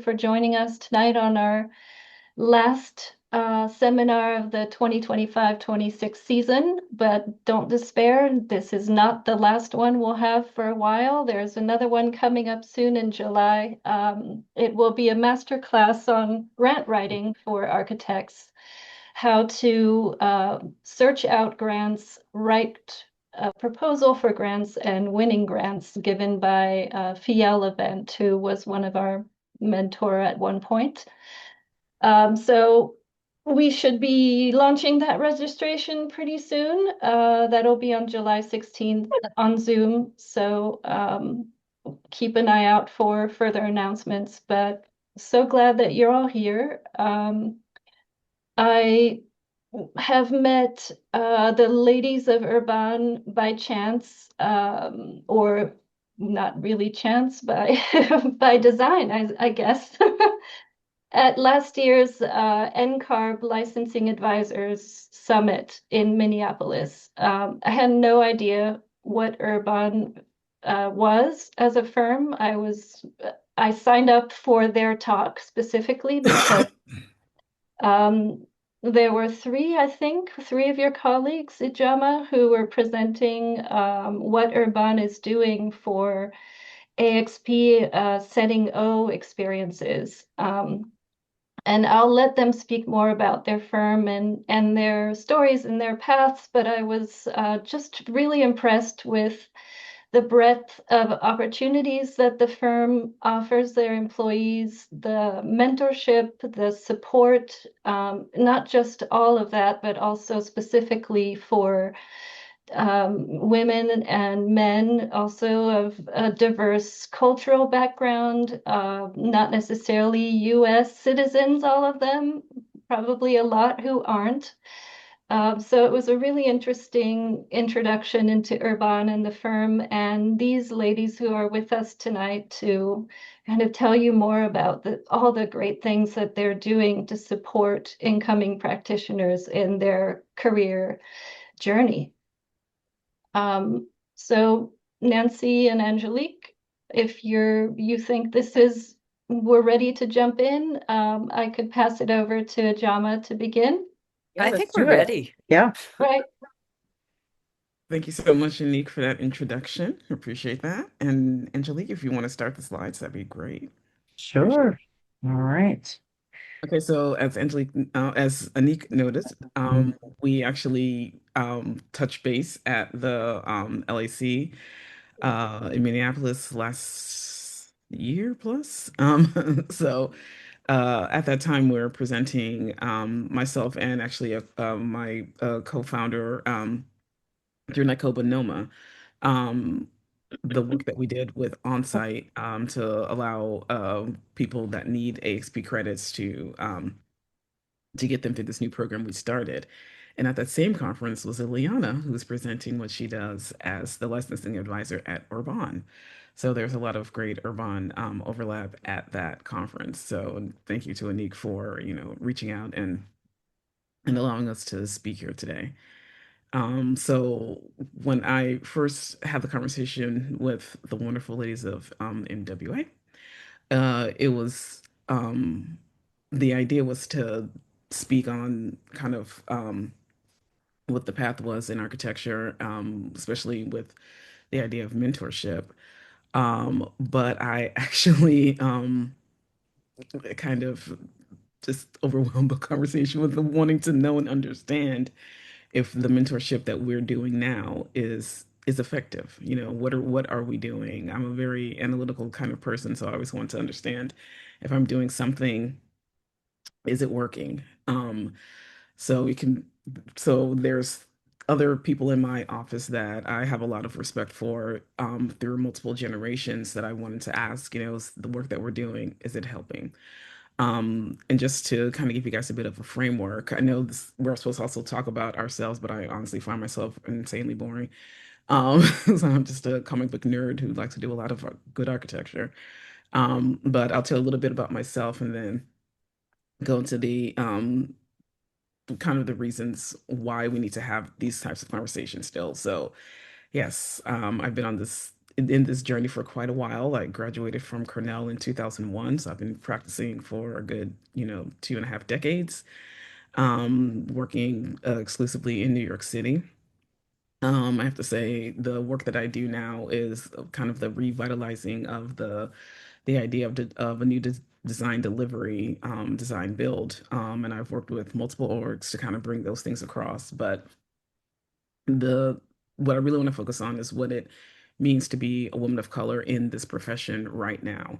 for joining us tonight on our last seminar of the 2025-26 season. But don't despair, this is not the last one we'll have for a while. There's another one coming up soon in July. It will be a master class on grant writing for architects, how to search out grants, write a proposal for grants, and winning grants given by Fiel Event, who was one of our mentor at one point. So we should be launching that registration pretty soon. That'll be on July 16th on Zoom. So keep an eye out for further announcements. But so glad that you're all here. I have met the ladies of Urbahn by chance, or not really chance, by by design, I guess. At last year's NCARB Licensing Advisors Summit in Minneapolis. I had no idea what Urbahn was as a firm. I signed up for their talk specifically because um, there were I think, three of your colleagues, Ijeoma, who were presenting what Urbahn is doing for AXP setting O experiences. And I'll let them speak more about their firm and their stories and their paths, but I was just really impressed with the breadth of opportunities that the firm offers their employees, the mentorship, the support, not just all of that, but also specifically for women and men also of a diverse cultural background, not necessarily US citizens, all of them, probably a lot who aren't. So it was a really interesting introduction into Urbahn and the firm, and these ladies who are with us tonight to kind of tell you more about all the great things that they're doing to support incoming practitioners in their career journey. So Nancy and Angelique, if you think we're ready to jump in, I could pass it over to Ijeoma to begin. Yeah, I let's think we're do it. ready. Yeah, Right. Thank you so much, Unique, for that introduction. Appreciate that. And Angelique, if you want to start the slides, that'd be great. Appreciate sure. All right. Okay, so as Anik noticed, we actually touched base at the LAC in Minneapolis last year plus. So at that time, we were presenting myself and actually my co-founder through Nakoba Noma. Um, the work that we did with onsite to allow people that need AXP credits to get them through this new program we started. And at that same conference was Liliana, who's presenting what she does as the licensing advisor at Urbahn. So there's a lot of great Urbahn overlap at that conference. So thank you to Anik for reaching out and allowing us to speak here today. So when I first had the conversation with the wonderful ladies of NWA, it was the idea was to speak on kind of what the path was in architecture, especially with the idea of mentorship. But I actually kind of just overwhelmed the conversation with the wanting to know and understand if the mentorship that we're doing now is effective. What are we doing? I'm a very analytical kind of person, so I always want to understand if I'm doing something, is it working? So we can so there's other people in my office that I have a lot of respect for through multiple generations that I wanted to ask, is the work that we're doing, is it helping? And just to kind of give you guys a bit of a framework, I know we're supposed to also talk about ourselves, but I honestly find myself insanely boring. So I'm just a comic book nerd who likes to do a lot of good architecture. But I'll tell a little bit about myself and then go into the kind of the reasons why we need to have these types of conversations still. So yes, I've been on this in this journey for quite a while. I graduated from Cornell in 2001, so I've been practicing for a good, 2.5 decades, working exclusively in New York City. I have to say the work that I do now is kind of the revitalizing of the idea of a new design delivery, design build. And I've worked with multiple orgs to kind of bring those things across. But the what I really want to focus on is what it means to be a woman of color in this profession right now.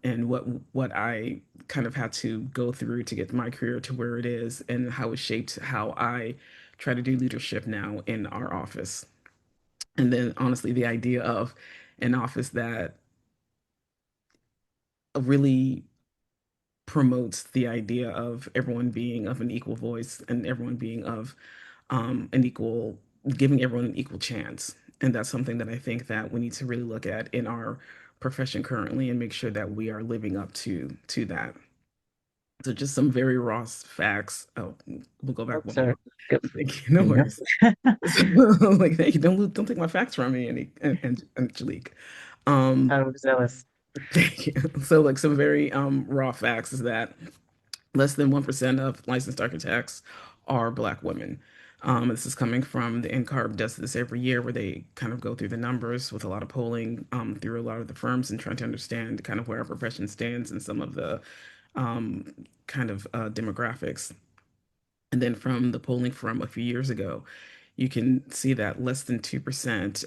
And what I kind of had to go through to get my career to where it is and how it shaped how I try to do leadership now in our office. And then honestly, the idea of an office that really promotes the idea of everyone being of an equal voice and everyone being of an equal, giving everyone an equal chance. And that's something that I think that we need to really look at in our profession currently and make sure that we are living up to that. So just some very raw facts. Oh, we'll go back Oh, one sorry. more. Go. Thank you. No No. worries. So, like, thank you. Don't take my facts from me, and Angelique. Um, I'm jealous. Thank you. So, like, some very raw facts is that less than 1% of licensed architects are Black women. This is coming from the NCARB does this every year where they kind of go through the numbers with a lot of polling through a lot of the firms and trying to understand kind of where our profession stands and some of the um, kind of demographics. And then from the polling from a few years ago, you can see that less than 2%,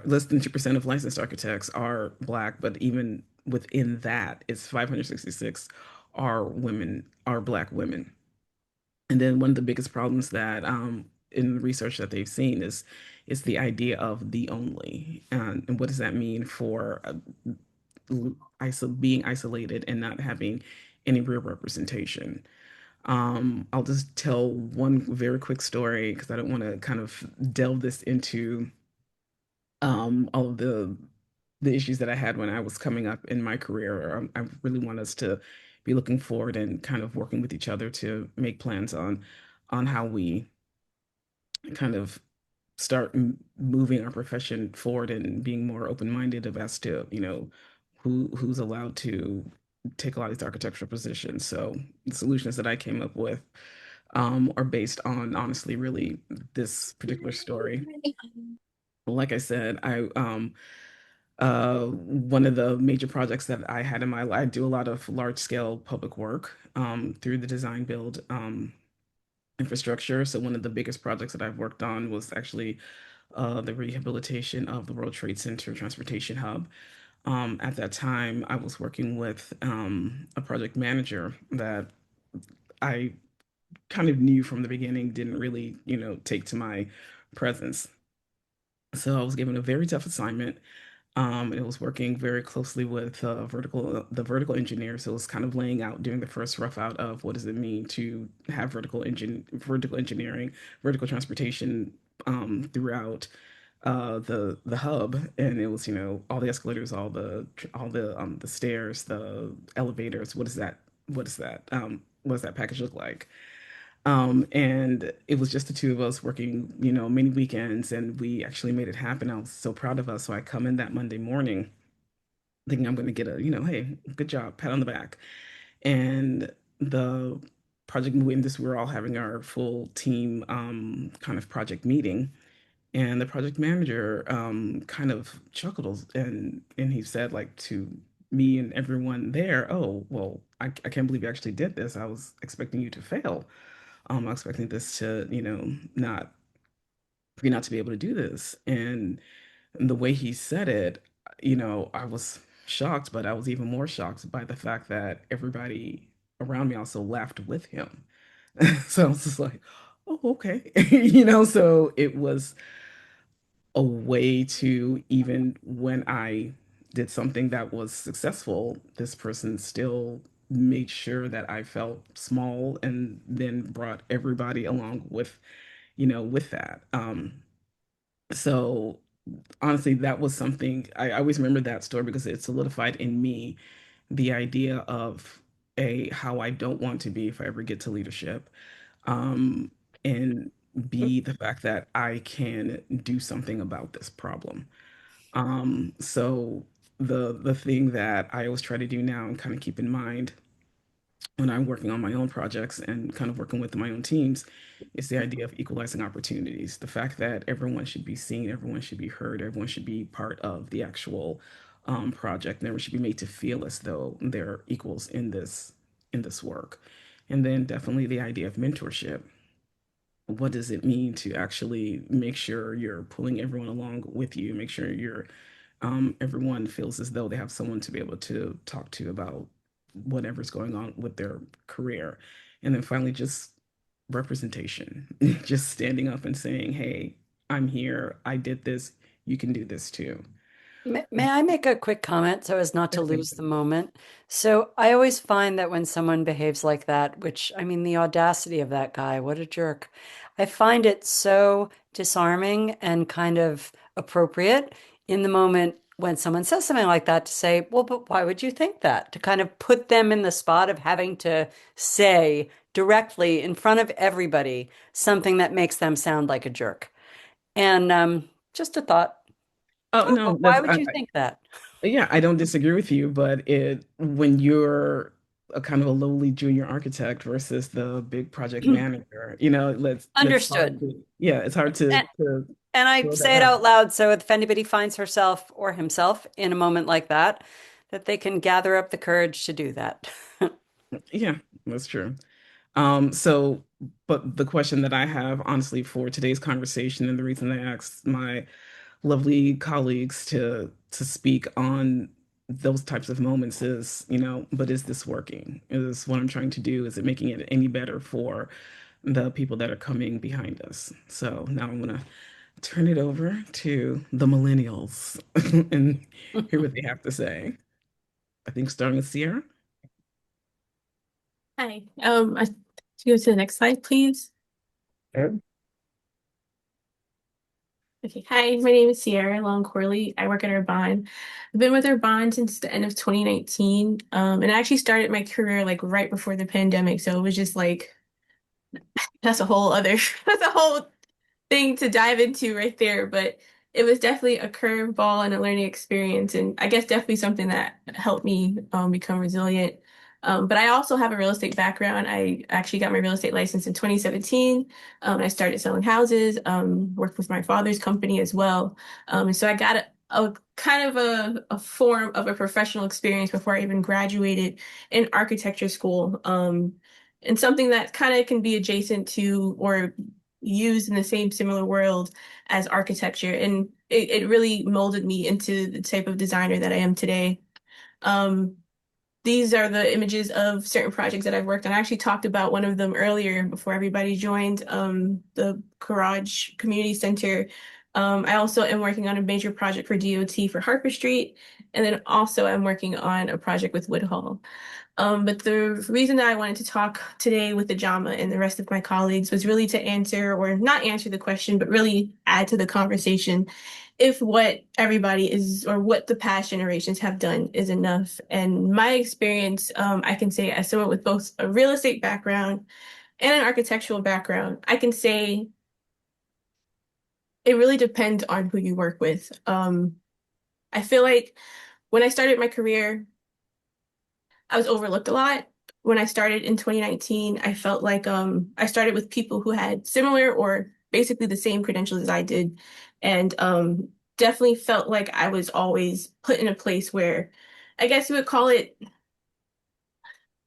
less than 2% of licensed architects are Black, but even within that, it's 566 are women, are Black women. And then one of the biggest problems that in research that they've seen is the idea of the only, and what does that mean for being isolated and not having any real representation. I'll just tell one very quick story because I don't want to kind of delve this into all of the issues that I had when I was coming up in my career. I really want us to be looking forward and kind of working with each other to make plans on how we kind of start moving our profession forward and being more open-minded of as to, who's allowed to take a lot of these architectural positions. So the solutions that I came up with are based on honestly really this particular story. Like I said, I one of the major projects that I had in my life, I do a lot of large scale public work through the design build infrastructure. So one of the biggest projects that I've worked on was actually the rehabilitation of the World Trade Center Transportation Hub. At that time, I was working with a project manager that I kind of knew from the beginning didn't really, take to my presence. So I was given a very tough assignment. It was working very closely with the vertical engineer. So it was kind of laying out, doing the first rough out of what does it mean to have vertical engineering, vertical transportation throughout the hub. And it was, all the escalators, all the stairs, the elevators. What does that package look like? And it was just the two of us working, many weekends, and we actually made it happen. I was so proud of us. So I come in that Monday morning thinking I'm going to get a, hey, good job, pat on the back. And the project moving this, we were all having our full team kind of project meeting. And the project manager kind of chuckled and he said like to me and everyone there, oh, well, I can't believe you actually did this. I was expecting you to fail. I'm expecting this to, not for you not to be able to do this. And the way he said it, I was shocked, but I was even more shocked by the fact that everybody around me also laughed with him. So I was just like, oh, okay. So it was a way to, even when I did something that was successful, this person still made sure that I felt small and then brought everybody along with that. So honestly, that was something I always remember that story because it solidified in me the idea of a how I don't want to be if I ever get to leadership. Um, and be the fact that I can do something about this problem. So the thing that I always try to do now and kind of keep in mind when I'm working on my own projects and kind of working with my own teams is the idea of equalizing opportunities. The fact that everyone should be seen, everyone should be heard, everyone should be part of the actual project, and everyone should be made to feel as though they're equals in this work. And then definitely the idea of mentorship. What does it mean to actually make sure you're pulling everyone along with you, make sure you're everyone feels as though they have someone to be able to talk to about whatever's going on with their career. And then finally, just representation, just standing up and saying, hey, I'm here, I did this, you can do this too. May I make a quick comment so as not to lose the moment? So I always find that when someone behaves like that, which I mean, the audacity of that guy, what a jerk. I find it so disarming and kind of appropriate in the moment when someone says something like that to say, well, but why would you think that? To kind of put them in the spot of having to say directly in front of everybody something that makes them sound like a jerk. And just a thought. Oh no, Why would you think that? yeah, I don't disagree with you, but it when you're a kind of a lowly junior architect versus the big project manager, let's hard Understood. to, yeah, it's hard And, to and I throw that say it out. out loud so if anybody finds herself or himself in a moment like that, that they can gather up the courage to do that. Yeah, that's true. So, but the question that I have, honestly, for today's conversation, and the reason I asked my lovely colleagues to speak on those types of moments is, but is this working? Is what I'm trying to do, is it making it any better for the people that are coming behind us? So now I'm gonna turn it over to the millennials and hear what they have to say. I think starting with Ciera. Hi. To go to the next slide, please. Sure. Okay. Hi, my name is Ciera Long Corley. I work at Urbahn. I've been with Urbahn since the end of 2019. And I actually started my career like right before the pandemic. So it was just like that's a whole other that's a whole thing to dive into right there, but it was definitely a curveball and a learning experience, and I guess definitely something that helped me become resilient. But I also have a real estate background. I actually got my real estate license in 2017. I started selling houses, worked with my father's company as well. And so I got a kind of a form of a professional experience before I even graduated in architecture school. And something that kind of can be adjacent to or used in the same similar world as architecture. And it really molded me into the type of designer that I am today. Um, these are the images of certain projects that I've worked on. I actually talked about one of them earlier before everybody joined, the Garage Community Center. I also am working on a major project for DOT for Harper Street, and then also I'm working on a project with Woodhull. But the reason that I wanted to talk today with Ijeoma and the rest of my colleagues was really to answer, or not answer the question, but really add to the conversation if what everybody is, or what the past generations have done is enough. And my experience, I can say as someone with both a real estate background and an architectural background, I can say it really depends on who you work with. I feel like when I started my career, I was overlooked a lot. When I started in 2019, I felt like I started with people who had similar or basically the same credentials as I did, and definitely felt like I was always put in a place where I guess you would call it,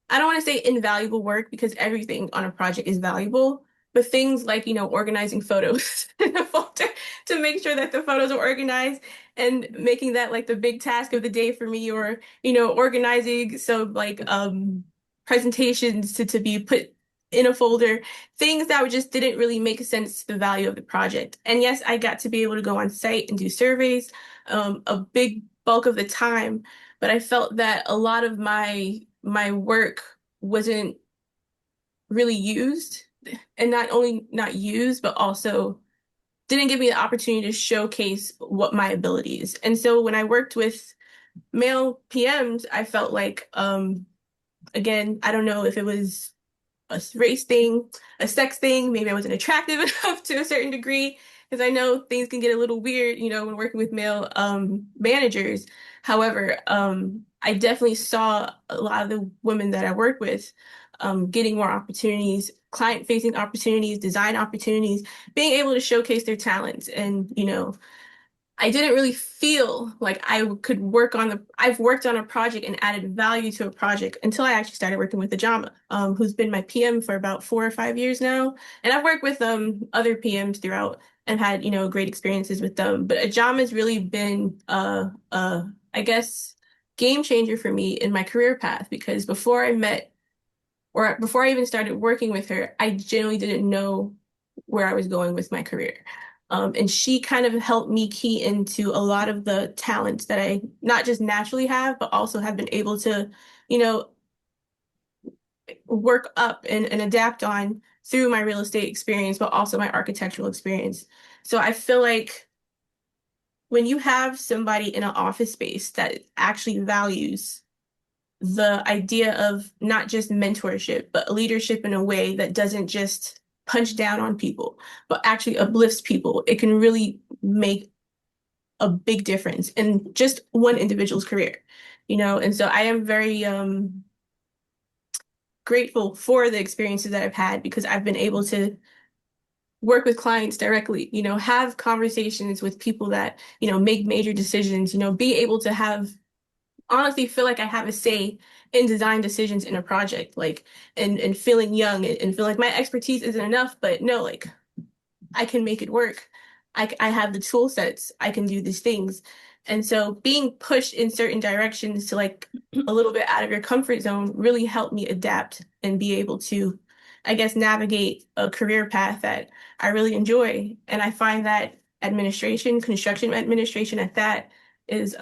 I don't want to say invaluable work because everything on a project is valuable, but things like, organizing photos in a folder to make sure that the photos are organized and making that like the big task of the day for me, or, organizing some like presentations to be put in a folder, things that just didn't really make sense to the value of the project. And yes, I got to be able to go on site and do surveys, a big bulk of the time, but I felt that a lot of my work wasn't really used, and not only not used but also didn't give me the opportunity to showcase what my abilities. And so when I worked with male PMs, I felt like again, I don't know if it was a race thing, a sex thing. Maybe I wasn't attractive enough to a certain degree because I know things can get a little weird, when working with male managers. However, I definitely saw a lot of the women that I work with getting more opportunities, client-facing opportunities, design opportunities, being able to showcase their talents. And, I didn't really feel like I could I've worked on a project and added value to a project until I actually started working with Ijeoma, who's been my PM for about 4 or 5 years now. And I've worked with other PMs throughout and had, great experiences with them. But Ijeoma has really been I guess, game changer for me in my career path because before I even started working with her, I genuinely didn't know where I was going with my career. And she kind of helped me key into a lot of the talents that I not just naturally have, but also have been able to, you know, work up and adapt on through my real estate experience, but also my architectural experience. So I feel like when you have somebody in an office space that actually values the idea of not just mentorship, but leadership in a way that doesn't just punch down on people, but actually uplifts people, it can really make a big difference in just one individual's career, And so I am very grateful for the experiences that I've had because I've been able to work with clients directly, have conversations with people that, make major decisions, be able to have honestly feel like I have a say in design decisions in a project, like and feeling young and feel like my expertise isn't enough, but no, like I can make it work. I have the tool sets. I can do these things. And so being pushed in certain directions to like a little bit out of your comfort zone really helped me adapt and be able to, I guess, navigate a career path that I really enjoy. And I find that administration, construction administration at that is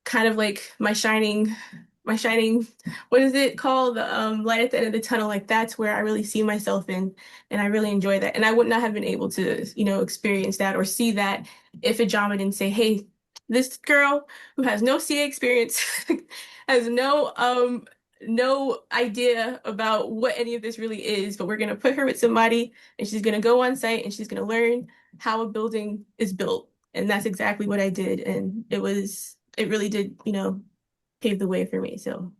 kind of like my shining what is it called, the light at the end of the tunnel. Like that's where I really see myself in, and I really enjoy that, and I would not have been able to experience that or see that if a Jama didn't say, hey, this girl who has no CA experience has no idea about what any of this really is, but we're going to put her with somebody and she's going to go on site and she's going to learn how a building is built. And that's exactly what I did. And it really did, pave the way for me. So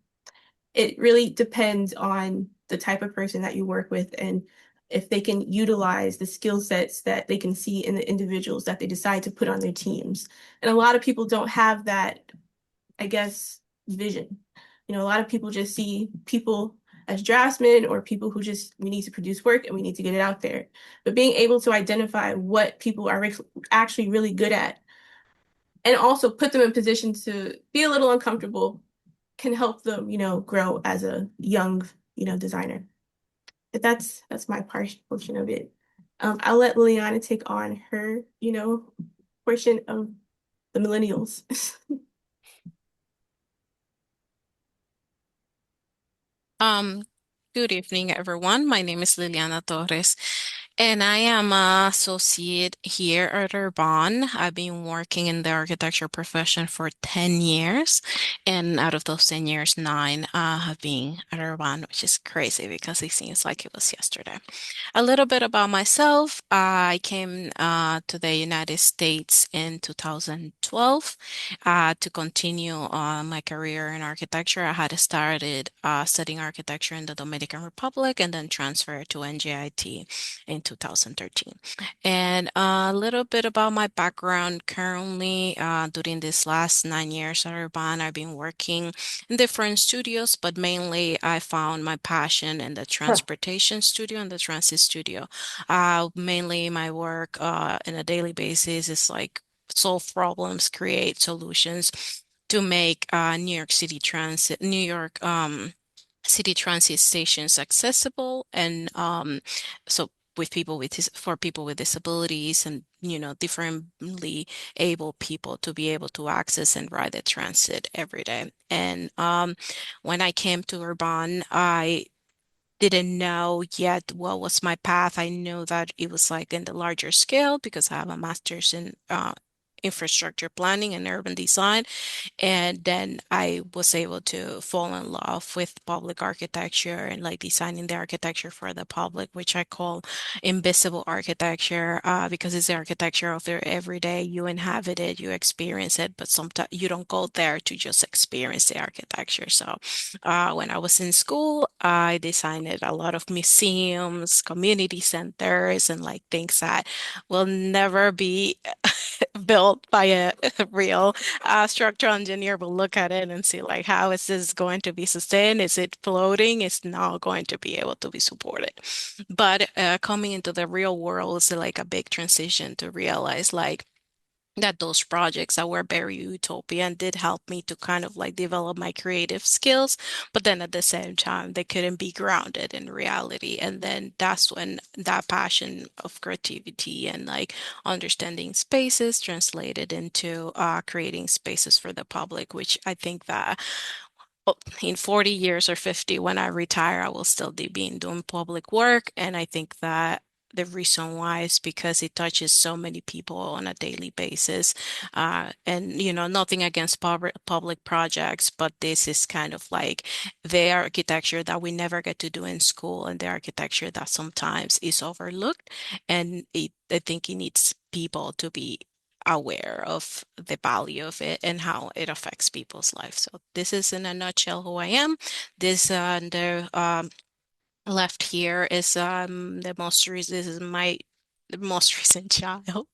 it really depends on the type of person that you work with and if they can utilize the skill sets that they can see in the individuals that they decide to put on their teams. And a lot of people don't have that, I guess, vision. A lot of people just see people as draftsmen or people who just, we need to produce work and we need to get it out there. But being able to identify what people are actually really good at and also put them in positions to be a little uncomfortable can help them, grow as a young, designer. But that's my portion of it. I'll let Liliana take on her, portion of the millennials. Um, Good evening, everyone. My name is Liliana Torres, and I am an associate here at Urbahn. I've been working in the architecture profession for 10 years, and out of those 10 years, nine have been at Urbahn, which is crazy because it seems like it was yesterday. A little bit about myself. I came to the United States in 2012 to continue my career in architecture. I had started studying architecture in the Dominican Republic and then transferred to NJIT in 2013. And a little bit about my background currently during these last 9 years at Urbahn, I've been working in different studios, but mainly I found my passion in the transportation studio and the transit studio. Mainly my work on a daily basis is like solve problems, create solutions to make New York city transit stations accessible and so for people with disabilities and differently able people to be able to access and ride the transit every day. And when I came to Urbahn, I didn't know yet what was my path. I knew that it was like in the larger scale because I have a master's infrastructure planning and urban design. And then I was able to fall in love with public architecture and like designing the architecture for the public, which I call invisible architecture, because it's the architecture of your everyday. You inhabit it, you experience it, but sometimes you don't go there to just experience the architecture. So, when I was in school, I designed a lot of museums, community centers, and like things that will never be built by a real structural engineer. Will look at it and see like how is this going to be sustained? Is it floating? It's not going to be able to be supported. But coming into the real world is like a big transition to realize like that those projects that were very utopian did help me to kind of like develop my creative skills, but then at the same time, they couldn't be grounded in reality. And then that's when that passion of creativity and like understanding spaces translated into creating spaces for the public, which I think that in 40 years or 50, when I retire, I will still be doing public work. And I think that the reason why is because it touches so many people on a daily basis. And, nothing against public projects, but this is kind of like the architecture that we never get to do in school and the architecture that sometimes is overlooked. And I think it needs people to be aware of the value of it and how it affects people's lives. So this is in a nutshell who I am. This the left here is the most recent, this is my the most recent child.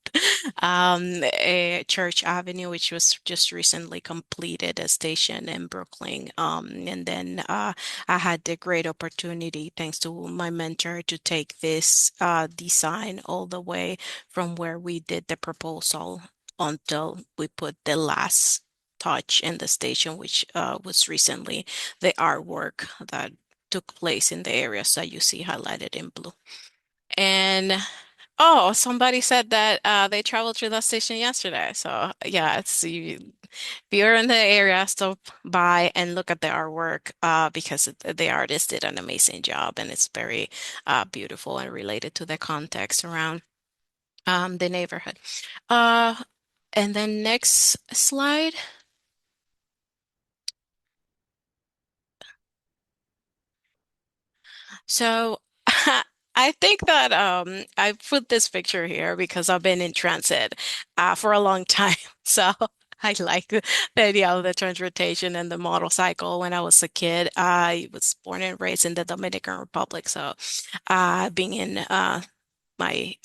Church Avenue, which was just recently completed, a station in Brooklyn. And then I had the great opportunity, thanks to my mentor, to take this design all the way from where we did the proposal until we put the last touch in the station, which was recently the artwork that took place in the areas that you see highlighted in blue. And oh, somebody said that they traveled through that station yesterday. So yeah, if you're in the area, stop by and look at the artwork, because the artist did an amazing job and it's very beautiful and related to the context around the neighborhood. Uh, and then next slide. So I think that I put this picture here because I've been in transit for a long time. So I like the idea of the transportation and the motorcycle. When I was a kid, I was born and raised in the Dominican Republic. So being in my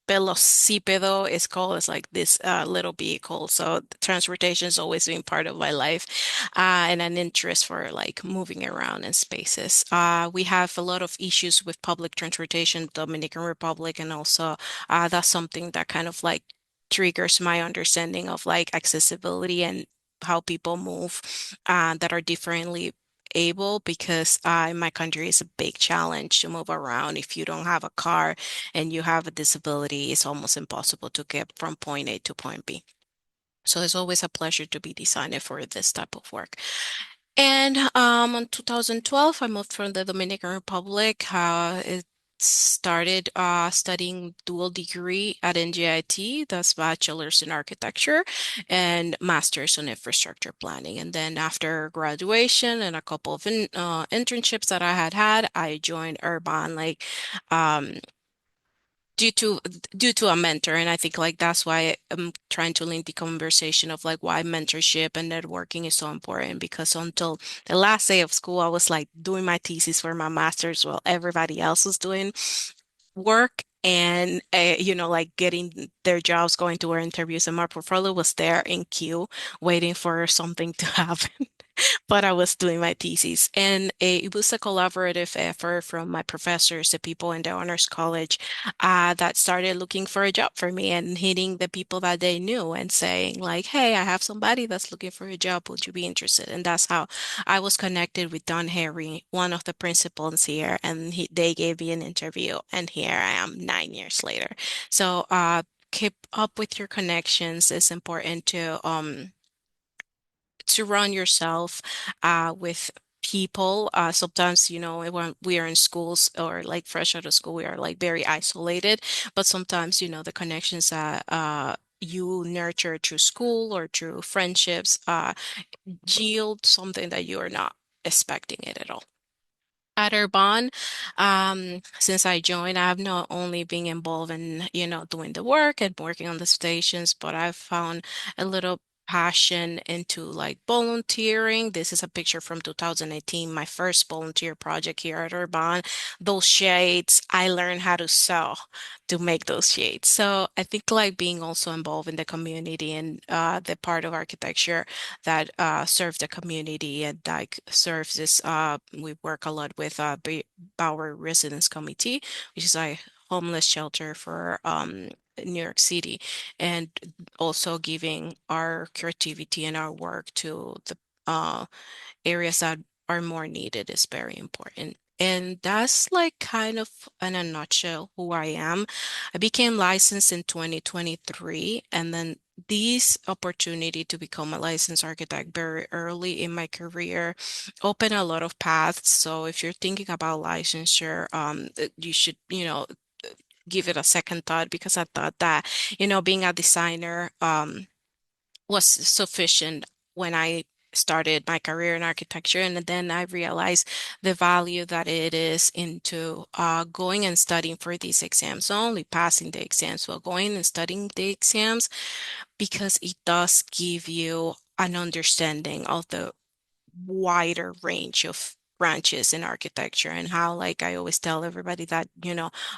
velocipedo is called. It's like this little vehicle. So transportation has always been part of my life, and an interest for like moving around in spaces. We have a lot of issues with public transportation, Dominican Republic, and also that's something that kind of like triggers my understanding of like accessibility and how people move that are differently able, because in my country it's a big challenge to move around. If you don't have a car and you have a disability, it's almost impossible to get from point A to point B. So it's always a pleasure to be designing for this type of work. And in 2012, I moved from the Dominican Republic. It started studying dual degree at NJIT, that's bachelor's in architecture and master's in infrastructure planning. And then after graduation and a couple of internships that I had, I joined Urbahn, like um, due to due to a mentor. And I think like that's why I'm trying to link the conversation of like why mentorship and networking is so important, because until the last day of school I was like doing my thesis for my master's while everybody else was doing work, and like getting their jobs, going to our interviews, and my portfolio was there in queue waiting for something to happen. But I was doing my thesis, and it was a collaborative effort from my professors, the people in the honors college, that started looking for a job for me and hitting the people that they knew and saying like, "Hey, I have somebody that's looking for a job. Would you be interested?" And that's how I was connected with Don Harry, one of the principals here, and they gave me an interview, and here I am 9 years later. So, keep up with your connections. It's important to surround yourself with people. Sometimes, when we are in schools or like fresh out of school, we are like very isolated. But sometimes, the connections that you nurture through school or through friendships yield something that you are not expecting it at all. At Urbahn, since I joined, I've not only been involved in, doing the work and working on the stations, but I've found a little passion into like volunteering. This is a picture from 2018, my first volunteer project here at Urbahn. Those shades, I learned how to sew to make those shades. So I think like being also involved in the community and the part of architecture that serve the community and like serves this we work a lot with Bauer Residence Committee, which is a homeless shelter for New York City, and also giving our creativity and our work to the areas that are more needed is very important. And that's like kind of in a nutshell who I am. I became licensed in 2023, and then this opportunity to become a licensed architect very early in my career opened a lot of paths. So if you're thinking about licensure, you should, give it a second thought because I thought that, being a designer, was sufficient when I started my career in architecture. And then I realized the value that it is into going and studying for these exams, not only passing the exams, but going and studying the exams because it does give you an understanding of the wider range of branches in architecture and how like I always tell everybody that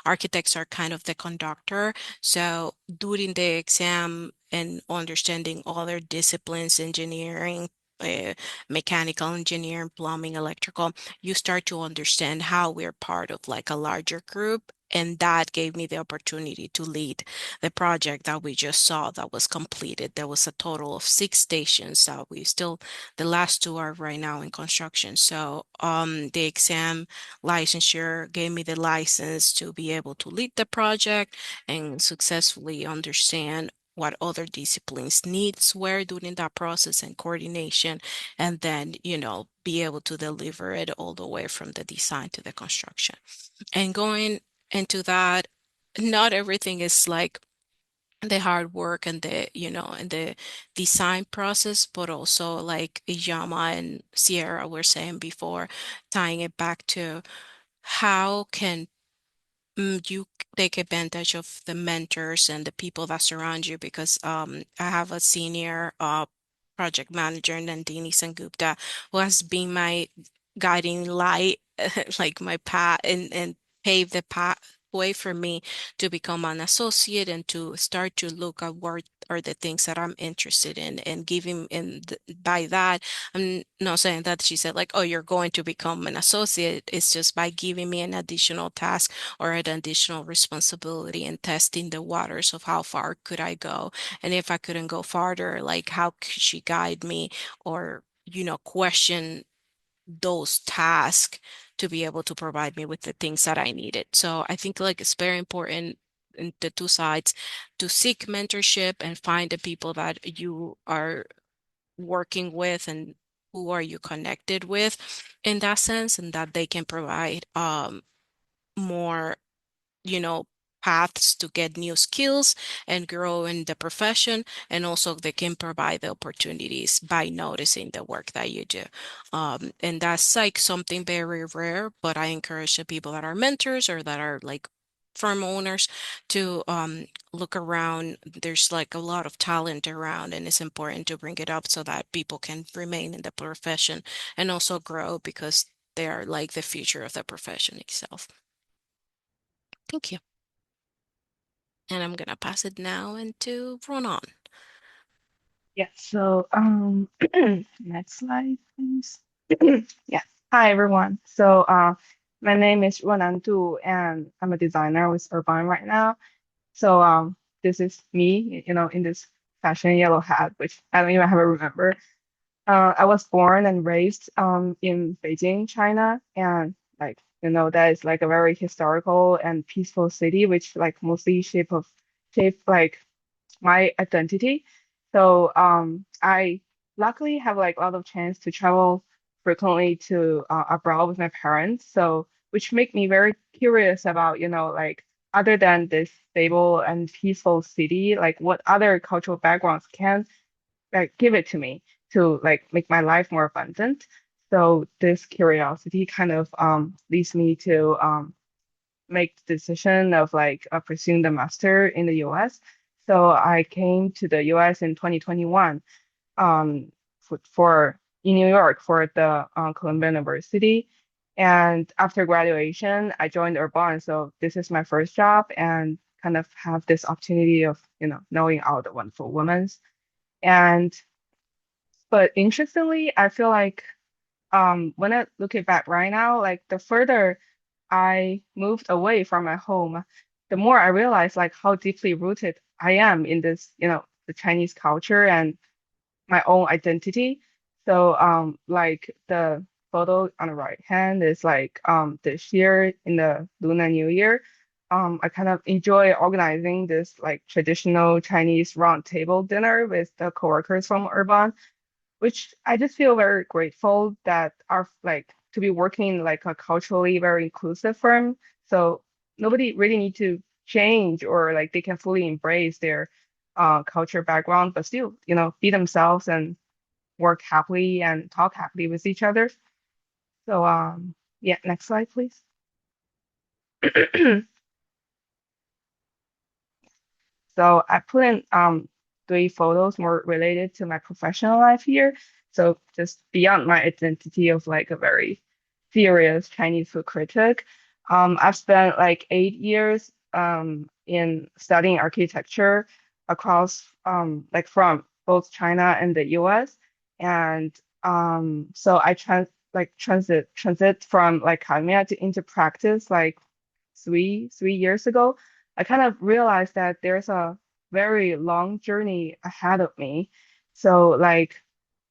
architects are kind of the conductor, so doing the exam and understanding other disciplines, engineering, uh, mechanical engineering, plumbing, electrical, you start to understand how we're part of like a larger group. And that gave me the opportunity to lead the project that we just saw that was completed. There was a total of 6 stations that we still, the last 2 are right now in construction. So the exam licensure gave me the license to be able to lead the project and successfully understand what other disciplines needs were during that process and coordination, and then, be able to deliver it all the way from the design to the construction. And going into that, not everything is like the hard work and the design process, but also like Ijeoma and Ciera were saying before, tying it back to how can you take advantage of the mentors and the people that surround you because I have a senior project manager, Nandini Sengupta, who has been my guiding light, like my path and paved the pathway for me to become an associate and to start to look at what are the things that I'm interested in and giving and by that I'm not saying that she said like, oh, you're going to become an associate. It's just by giving me an additional task or an additional responsibility and testing the waters of how far could I go. And if I couldn't go farther, like how could she guide me or, question those tasks to be able to provide me with the things that I needed. So I think like it's very important in the two sides to seek mentorship and find the people that you are working with and who are you connected with in that sense and that they can provide more, you know, paths to get new skills and grow in the profession. And also they can provide the opportunities by noticing the work that you do. And that's like something very rare, but I encourage the people that are mentors or that are like firm owners to look around. There's like a lot of talent around, and it's important to bring it up so that people can remain in the profession and also grow because they are like the future of the profession itself. Thank you. And I'm gonna pass it now into Ronan. Yeah, so next slide, please. Yeah. Hi everyone. My name is Ruonan too, and I'm a designer with Urbahn right now. This is me, in this fashion yellow hat, which I don't even have a remember. I was born and raised in Beijing, China, and that is like a very historical and peaceful city, which like mostly shape like my identity. I luckily have like a lot of chance to travel frequently to abroad with my parents. So which make me very curious about, like other than this stable and peaceful city, like what other cultural backgrounds can like give it to me to like make my life more abundant. So this curiosity kind of leads me to make the decision of like pursuing the master in the US. So I came to the US in 2021 for in New York for the Columbia University. And after graduation, I joined Urbahn. So this is my first job and kind of have this opportunity of, knowing all the wonderful women. And but interestingly, I feel like when I look it back right now, like the further I moved away from my home, the more I realize like how deeply rooted I am in this, the Chinese culture and my own identity. So like the photo on the right hand is like this year in the Lunar New Year. I kind of enjoy organizing this like traditional Chinese round table dinner with the coworkers from Urbahn, which I just feel very grateful that are like to be working in like a culturally very inclusive firm. So nobody really need to change or like they can fully embrace their culture background, but still, be themselves and work happily and talk happily with each other. So yeah, next slide, please. So I put in three photos more related to my professional life here. So just beyond my identity of like a very serious Chinese food critic, I've spent like 8 years in studying architecture across like from both China and the US. And so I transit from like academia to into practice like three years ago. I kind of realized that there's a very long journey ahead of me. So like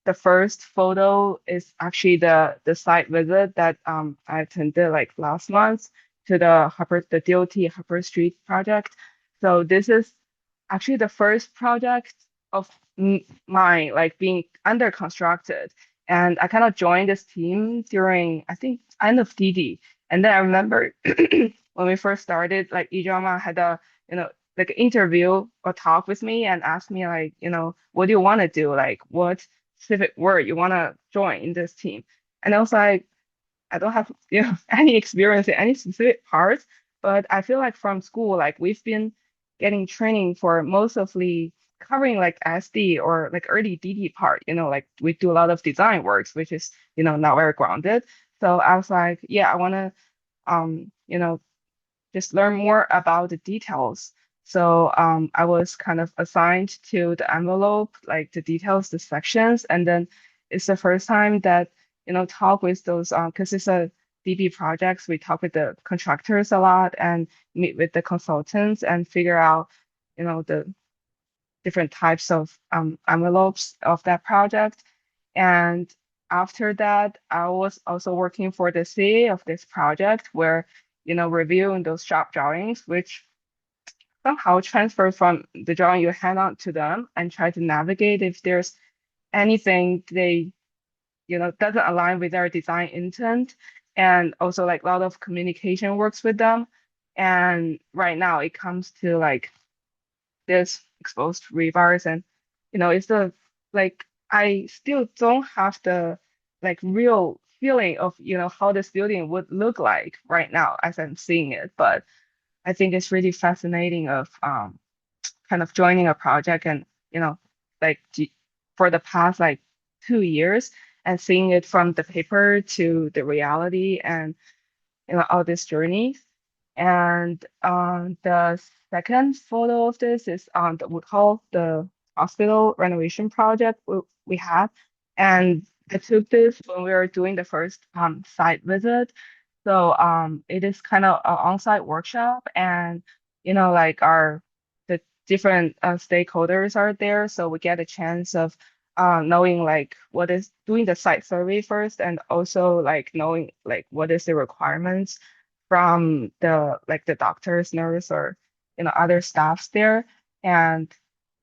the first photo is actually the site visit that I attended like last month to the DOT Harper Street project. So this is actually the first project of mine like being under constructed. And I kind of joined this team during I think end of DD. And then I remember when we first started, like Ijeoma had a, like an interview or talk with me and asked me like, what do you want to do? Like what specific word you want to join in this team? And I was like, I don't have, any experience in any specific parts, but I feel like from school, like we've been getting training for most of the covering like SD or like early DD part, like we do a lot of design works, which is, not very grounded. So I was like, yeah, I want to, just learn more about the details. So I was kind of assigned to the envelope, like the details, the sections, and then it's the first time that talk with those because it's a DB projects. We talk with the contractors a lot and meet with the consultants and figure out the different types of envelopes of that project. And after that, I was also working for the CA of this project where, reviewing those shop drawings, which somehow transfer from the drawing you hand out to them and try to navigate if there's anything they, doesn't align with their design intent. And also like a lot of communication works with them. And right now it comes to like this exposed rebars and it's the like I still don't have the like real feeling of how this building would look like right now as I'm seeing it, but I think it's really fascinating of kind of joining a project and like for the past like 2 years and seeing it from the paper to the reality and all this journey. And the second photo of this is on the Wood Hall, the hospital renovation project we had. And I took this when we were doing the first site visit. So it is kind of an on-site workshop and like the different stakeholders are there. So we get a chance of knowing like what is doing the site survey first and also like knowing like what is the requirements from the doctors, nurse, or other staffs there. And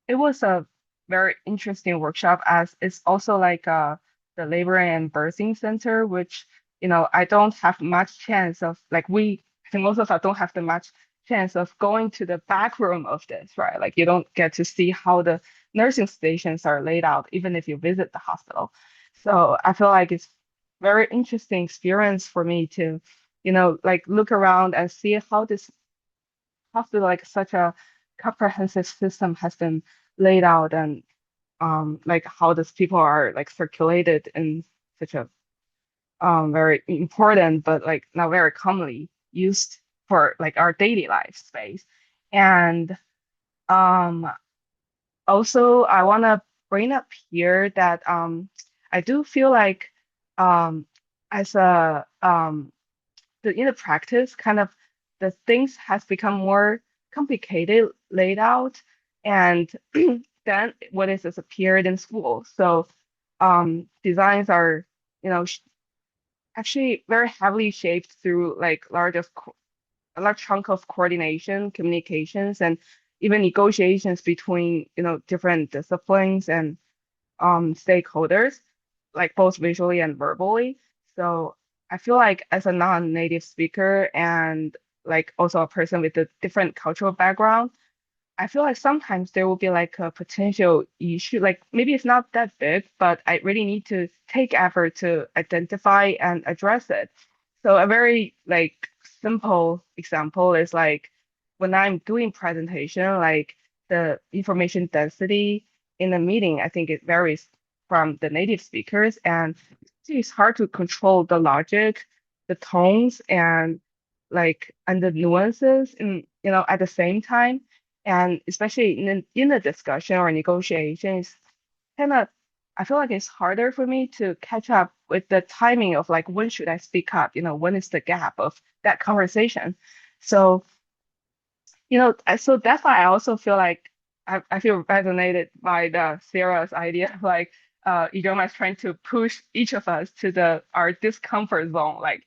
it was a very interesting workshop as it's also like the labor and birthing center, which I don't have much chance of like I think most of us don't have the much chance of going to the back room of this, right? Like you don't get to see how the nursing stations are laid out, even if you visit the hospital. So I feel like it's very interesting experience for me to, like look around and see how this hospital, like such a comprehensive system has been laid out and like how these people are like circulated in such a very important but like not very commonly used for like our daily life space. And um also I want to bring up here that I do feel like um as a in the practice kind of the things has become more complicated laid out, and then what is appeared in school. So designs are actually very heavily shaped through like a large chunk of coordination, communications, and even negotiations between different disciplines and stakeholders, like both visually and verbally. So I feel like as a non-native speaker and like also a person with a different cultural background, I feel like sometimes there will be like a potential issue, like maybe it's not that big, but I really need to take effort to identify and address it. So a very like simple example is like when I'm doing presentation, like the information density in a meeting, I think it varies from the native speakers, and it's hard to control the logic, the tones, and the nuances in at the same time, and especially in a discussion or negotiation, it's kind of I feel like it's harder for me to catch up with the timing of like when should I speak up, when is the gap of that conversation. So so that's why I also feel like I feel resonated by the Ciera's idea of like Ijeoma is trying to push each of us to the our discomfort zone. Like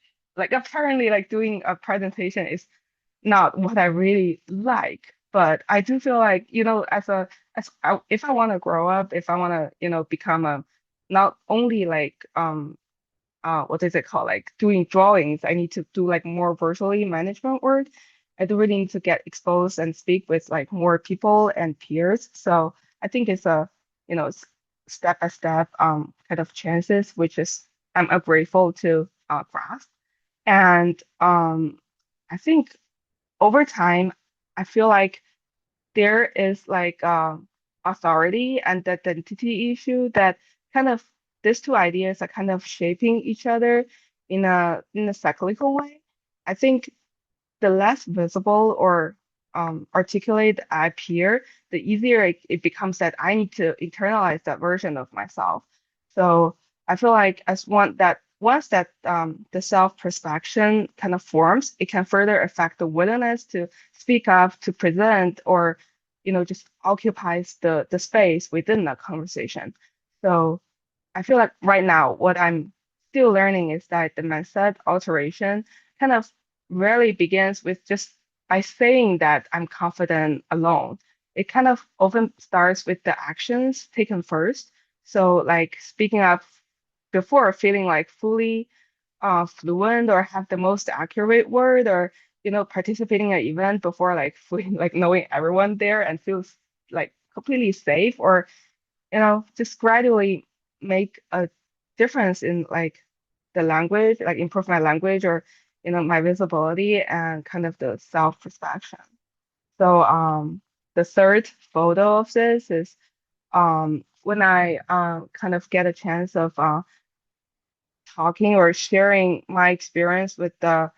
apparently like doing a presentation is not what I really like. But I do feel like, if I want to grow up, if I want to, become a not only like what is it called? Like doing drawings, I need to do like more virtually management work. I do really need to get exposed and speak with like more people and peers. So I think it's a, step by step kind of chances, which is I'm grateful to grasp. And I think over time, I feel like there is like authority and identity issue that kind of these two ideas are kind of shaping each other in a cyclical way. I think the less visible or articulate I appear, the easier it becomes that I need to internalize that version of myself. So I feel like as one that once that the self-perspection kind of forms, it can further affect the willingness to speak up, to present, or just occupies the space within the conversation. So I feel like right now, what I'm still learning is that the mindset alteration kind of rarely begins with just by saying that I'm confident alone. It kind of often starts with the actions taken first. So, like speaking up before feeling like fully fluent or have the most accurate word, or participating in an event before like fully like knowing everyone there and feels like completely safe, or just gradually make a difference in like the language, like improve my language or my visibility and kind of the self-perception. So the third photo of this is when I kind of get a chance of talking or sharing my experience with the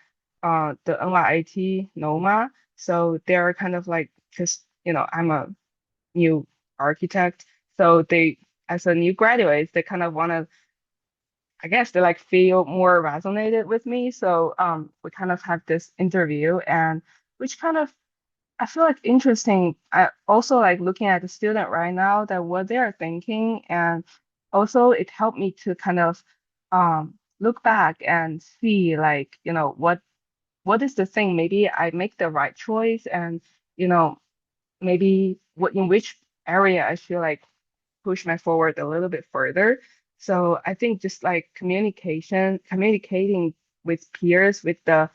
NYIT NOMA. So they're kind of like just I'm a new architect. So they, as a new graduates, they kind of want to, I guess they like feel more resonated with me. So we kind of have this interview, and which kind of I feel like interesting. I also like looking at the student right now that what they are thinking, and also it helped me to kind of look back and see like what is the thing, maybe I make the right choice, and you know maybe what in which area I feel like push my forward a little bit further. So I think just like communicating with peers, with the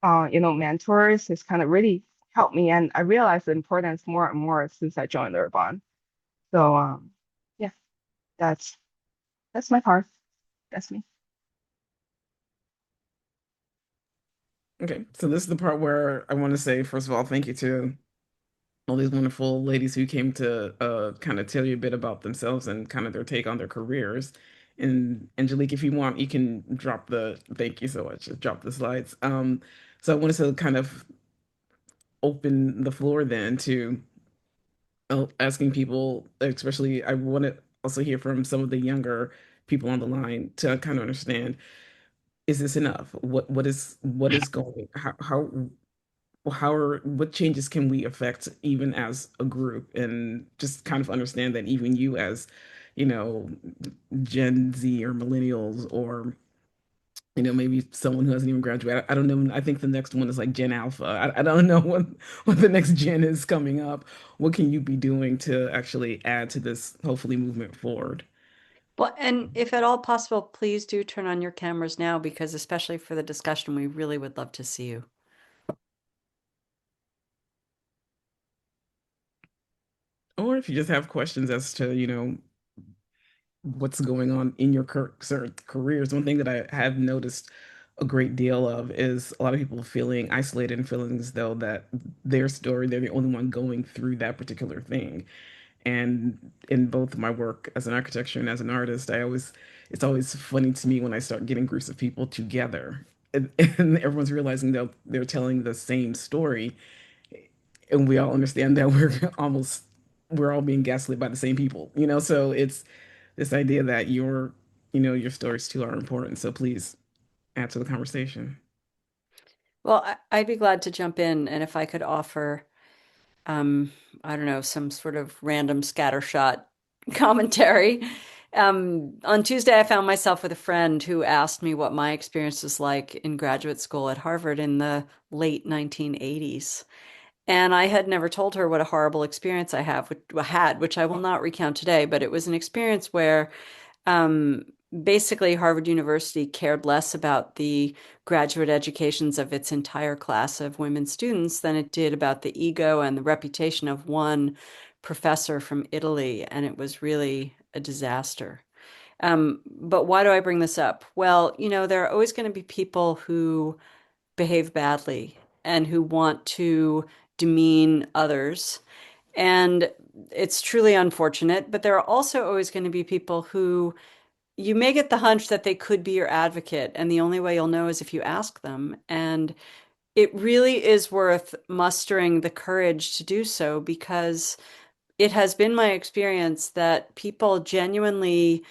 mentors is kind of really helped me, and I realized the importance more and more since I joined Urbahn. So yeah, that's that's my part. That's me. Okay, so this is the part where I want to say, first of all, thank you to all these wonderful ladies who came to kind of tell you a bit about themselves and kind of their take on their careers. And Angelique, if you want, you can drop the thank you so much. Drop the slides. So I wanted to kind of open the floor then to asking people, especially I want to also hear from some of the younger people on the line to kind of understand, is this enough? What is going, what changes can we affect even as a group, and just kind of understand that even you as, you know, Gen Z or millennials, or maybe someone who hasn't even graduated. I don't know. I think the next one is like Gen Alpha. I don't know what the next gen is coming up. What can you be doing to actually add to this, hopefully, movement forward? Well, and if at all possible, please do turn on your cameras now because especially for the discussion, we really would love to see you. Or if you just have questions as to, what's going on in your careers. One thing that I have noticed a great deal of is a lot of people feeling isolated and feeling as though that their story, they're the only one going through that particular thing. And in both my work as an architecture and as an artist, it's always funny to me when I start getting groups of people together and everyone's realizing that they're telling the same story, and we all understand that we're all being gaslit by the same people, so it's this idea that your stories too are important. So please add to the conversation. Well, I'd be glad to jump in, and if I could offer, um, I don't know, some sort of random scattershot commentary. On Tuesday, I found myself with a friend who asked me what my experience was like in graduate school at Harvard in the late 1980s. And I had never told her what a horrible experience had, which I will not recount today, but it was an experience where um, basically Harvard University cared less about the graduate educations of its entire class of women students than it did about the ego and the reputation of one professor from Italy. And it was really a disaster. But why do I bring this up? Well, there are always going to be people who behave badly and who want to demean others. And it's truly unfortunate, but there are also always going to be people who you may get the hunch that they could be your advocate, and the only way you'll know is if you ask them. And it really is worth mustering the courage to do so because it has been my experience that people genuinely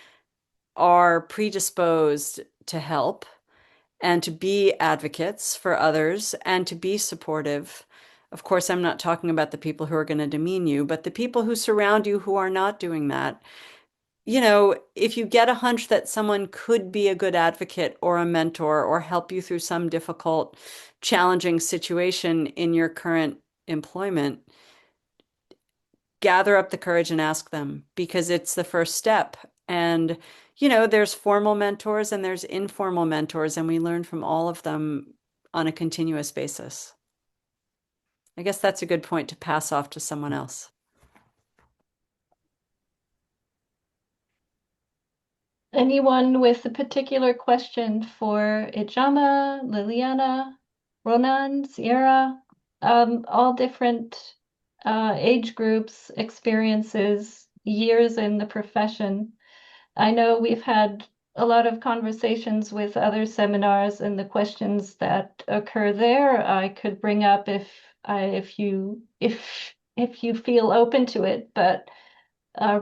are predisposed to help and to be advocates for others and to be supportive. Of course, I'm not talking about the people who are going to demean you, but the people who surround you who are not doing that. If you get a hunch that someone could be a good advocate or a mentor or help you through some difficult, challenging situation in your current employment, gather up the courage and ask them because it's the first step. And, there's formal mentors and there's informal mentors, and we learn from all of them on a continuous basis. I guess that's a good point to pass off to someone else. Anyone with a particular question for Ijeoma, Liliana, Ruonan, Ciera, all different age groups, experiences, years in the profession. I know we've had a lot of conversations with other seminars, and the questions that occur there I could bring up if you feel open to it. But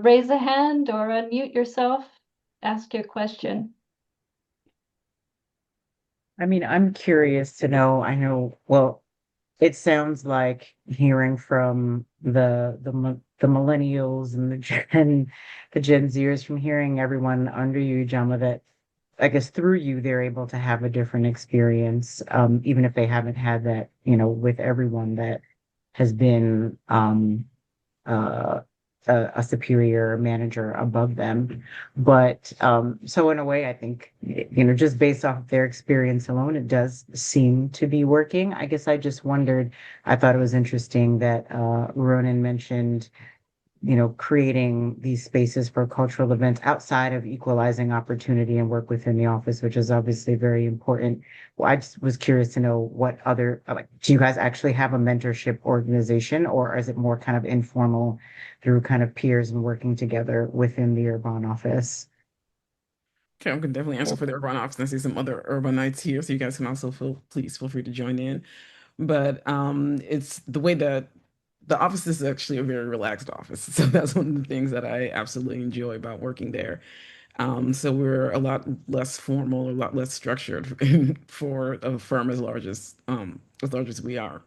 raise a hand or unmute yourself, ask your question. I mean, I'm curious to know. I know, well, it sounds like hearing from the millennials and the Gen Zers, from hearing everyone under you, Jama, that I guess through you they're able to have a different experience, even if they haven't had that, with everyone that has been uh a superior manager above them. But so in a way, I think, just based off of their experience alone, it does seem to be working. I guess I just wondered, I thought it was interesting that Ronan mentioned creating these spaces for cultural events outside of equalizing opportunity and work within the office, which is obviously very important. Well, I just was curious to know what other, like, do you guys actually have a mentorship organization, or is it more kind of informal through kind of peers and working together within the Urbahn office? Okay, I can definitely answer for the urban office. And I see some other urbanites here, so you guys can also please feel free to join in. But it's the way that the office is actually a very relaxed office. So that's one of the things that I absolutely enjoy about working there. So we're a lot less formal, a lot less structured for a firm as large as we are.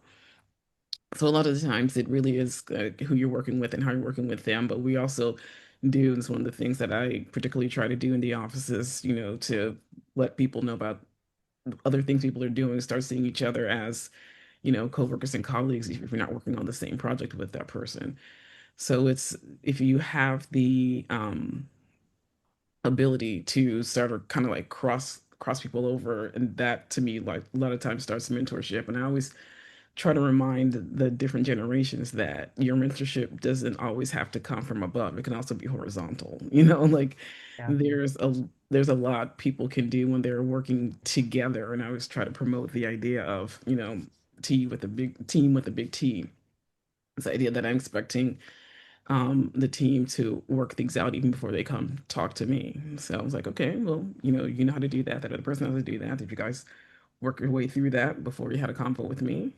So a lot of the times it really is who you're working with and how you're working with them. But we also do, and it's one of the things that I particularly try to do in the offices, to let people know about other things people are doing, start seeing each other as, coworkers and colleagues, if you're not working on the same project with that person. So it's if you have the ability to sort of kind of like cross people over, and that to me like a lot of times starts mentorship. And I always try to remind the different generations that your mentorship doesn't always have to come from above. It can also be horizontal. Like Yeah. there's a lot people can do when they're working together. And I always try to promote the idea of, team with a big T. It's the idea that I'm expecting the team to work things out even before they come talk to me. So I was like, okay, well, you know how to do that. That other person knows how to do that. If you guys work your way through that before you had a convo with me.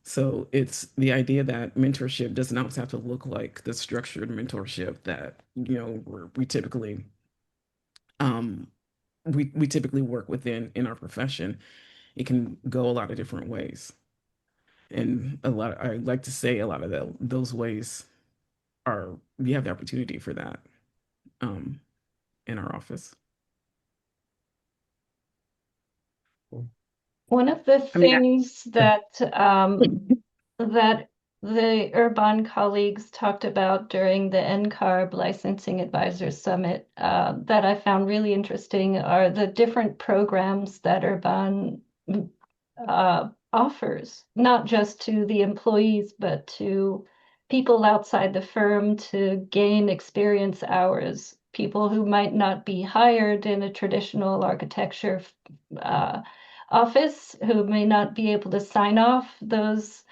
So it's the idea that mentorship doesn't always have to look like the structured mentorship that, we typically um we typically work within in our profession. It can go a lot of different ways. And I like to say a lot of those ways are we have the opportunity for that um in our office. One of the I mean, things that the Urbahn colleagues talked about during the NCARB Licensing Advisors Summit that I found really interesting are the different programs that Urbahn offers, not just to the employees, but to people outside the firm to gain experience hours, people who might not be hired in a traditional architecture office, who may not be able to sign off those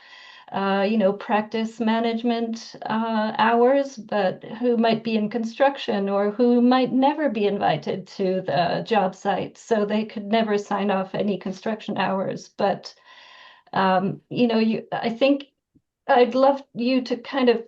practice management hours, but who might be in construction or who might never be invited to the job site. So they could never sign off any construction hours. But, I think I'd love you to kind of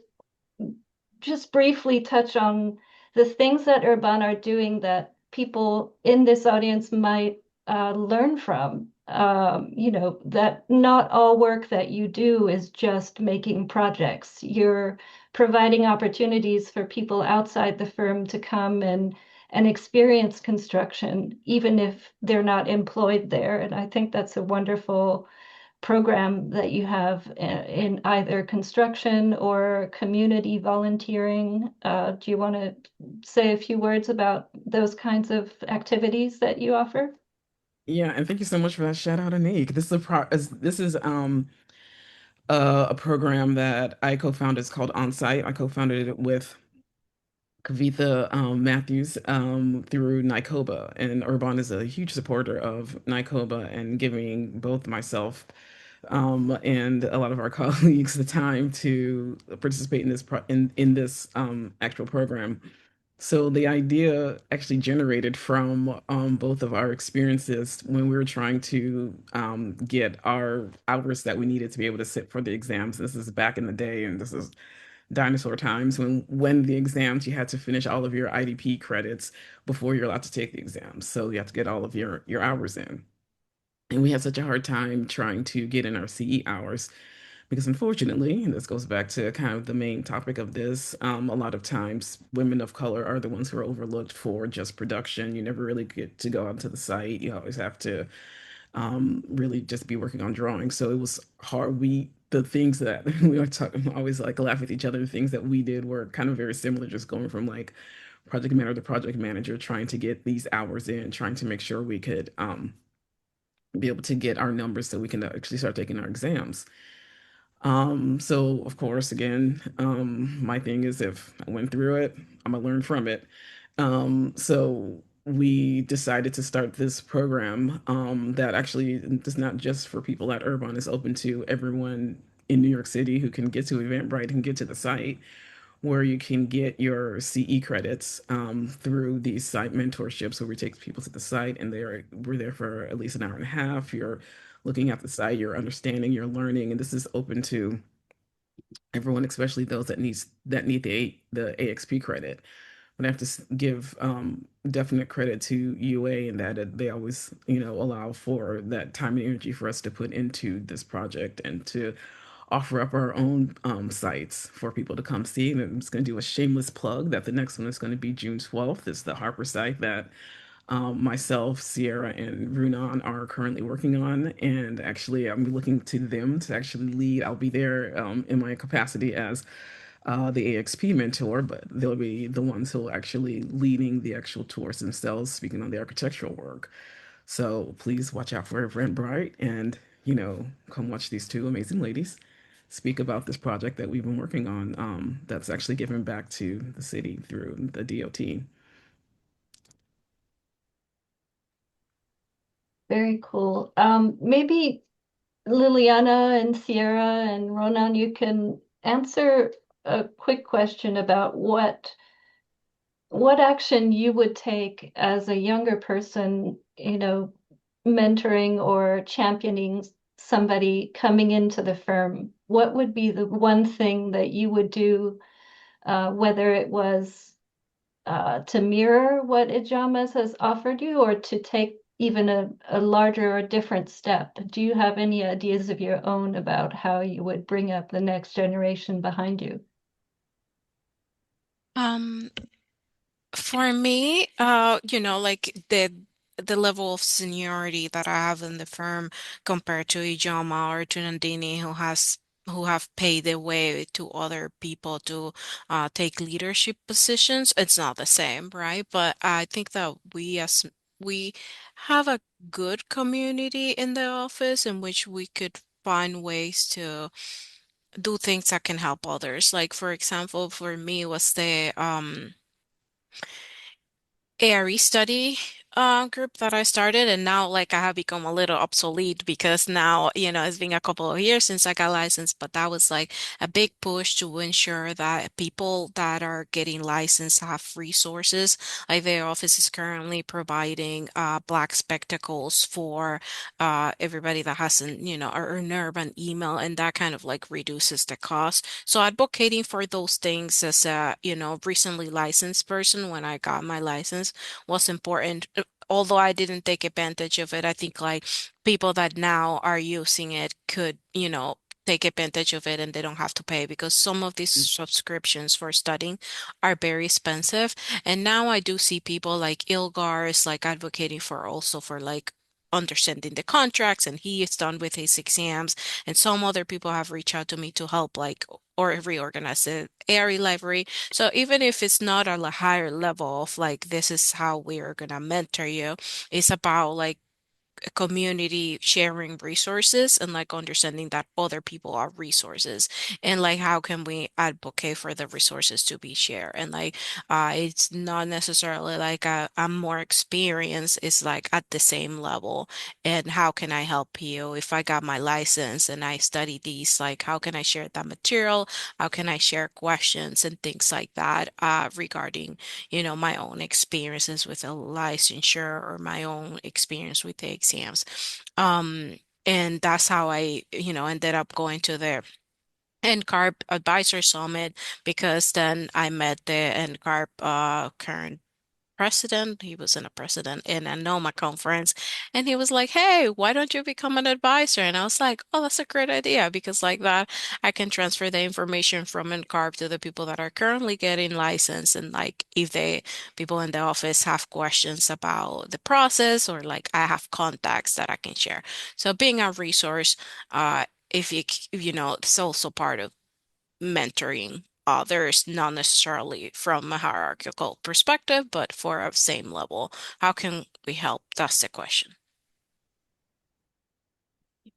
just briefly touch on the things that Urbahn are doing that people in this audience might learn from. That not all work that you do is just making projects. You're providing opportunities for people outside the firm to come and experience construction, even if they're not employed there. And I think that's a wonderful program that you have in either construction or community volunteering. Do you want to say a few words about those kinds of activities that you offer? Yeah, and thank you so much for that shout out, Anik. This is a program that I co-founded. It's called Onsite. I co-founded it with Kavitha Matthews through NICOBA, and Urbahn is a huge supporter of NICOBA and giving both myself and a lot of our colleagues the time to participate in this actual program. So the idea actually generated from both of our experiences when we were trying to get our hours that we needed to be able to sit for the exams. This is back in the day, and this is dinosaur times when the exams you had to finish all of your IDP credits before you're allowed to take the exams. So you have to get all of your hours in. And we had such a hard time trying to get in our CE hours because unfortunately, and this goes back to kind of the main topic of this, a lot of times women of color are the ones who are overlooked for just production. You never really get to go onto the site. You always have to really just be working on drawing. So it was hard. the things that we were talking, always like laugh with each other. The things that we did were kind of very similar, just going from like project manager to project manager, trying to get these hours in, trying to make sure we could be able to get our numbers so we can actually start taking our exams. So of course, again, my thing is if I went through it, I'm gonna learn from it. So we decided to start this program that actually is not just for people at Urbahn, it's open to everyone in New York City who can get to Eventbrite and get to the site where you can get your CE credits through these site mentorships where we take people to the site and we're there for at least an hour and a half. You're looking at the site, you're understanding, you're learning, and this is open to everyone, especially those that need the AXP credit. But I have to give definite credit to UA in that they always, allow for that time and energy for us to put into this project and to offer up our own sites for people to come see. And I'm just going to do a shameless plug that the next one is going to be June 12th. It's the Harper site that myself, Ciera, and Ruonan are currently working on. And actually, I'm looking to them to actually lead. I'll be there in my capacity as the AXP mentor, but they'll be the ones who are actually leading the actual tours themselves, speaking on the architectural work. So please watch out for Eventbrite and, come watch these two amazing ladies speak about this project that we've been working on that's actually giving back to the city through the DOT. Very cool. Maybe Liliana and Ciera and Ronan, you can answer a quick question about what action you would take as a younger person, mentoring or championing somebody coming into the firm. What would be the one thing that you would do, whether it was to mirror what Ijeoma has offered you or to take even a larger or different step? Do you have any ideas of your own about how you would bring up the next generation behind you? Um, For me, like the level of seniority that I have in the firm compared to Ijeoma or to Nandini, who have paved the way to other people to take leadership positions, it's not the same, right? But I think that we have a good community in the office in which we could find ways to do things that can help others. Like for example, for me was the ARE study group that I started, and now like I have become a little obsolete because now, it's been a couple of years since I got licensed, but that was like a big push to ensure that people that are getting licensed have resources. Like their office is currently providing black spectacles for everybody that hasn't, an urban email, and that kind of like reduces the cost. So advocating for those things as a, recently licensed person when I got my license was important. Although I didn't take advantage of it, I think like people that now are using it could, take advantage of it and they don't have to pay because some of these subscriptions for studying are very expensive. And now I do see people like Ilgar is like advocating for also for like understanding the contracts and he is done with his exams and some other people have reached out to me to help like or reorganize the ARE library. So even if it's not at a higher level of like this is how we are gonna mentor you, it's about like a community sharing resources and like understanding that other people are resources and like how can we advocate for the resources to be shared and like it's not necessarily like I'm more experienced, it's like at the same level and how can I help you if I got my license and I study these, like how can I share that material, how can I share questions and things like that regarding my own experiences with a licensure or my own experience with the exams. Um, and that's how I, ended up going to the NCARB Advisor Summit because then I met the NCARB current president. He was in a president in a NOMA conference, and he was like, "Hey, why don't you become an advisor?" And I was like, "Oh, that's a great idea because like that, I can transfer the information from NCARB to the people that are currently getting licensed, and like if they people in the office have questions about the process or like I have contacts that I can share. So being a resource." if it's also part of mentoring others, not necessarily from a hierarchical perspective, but for a same level. How can we help? That's the question.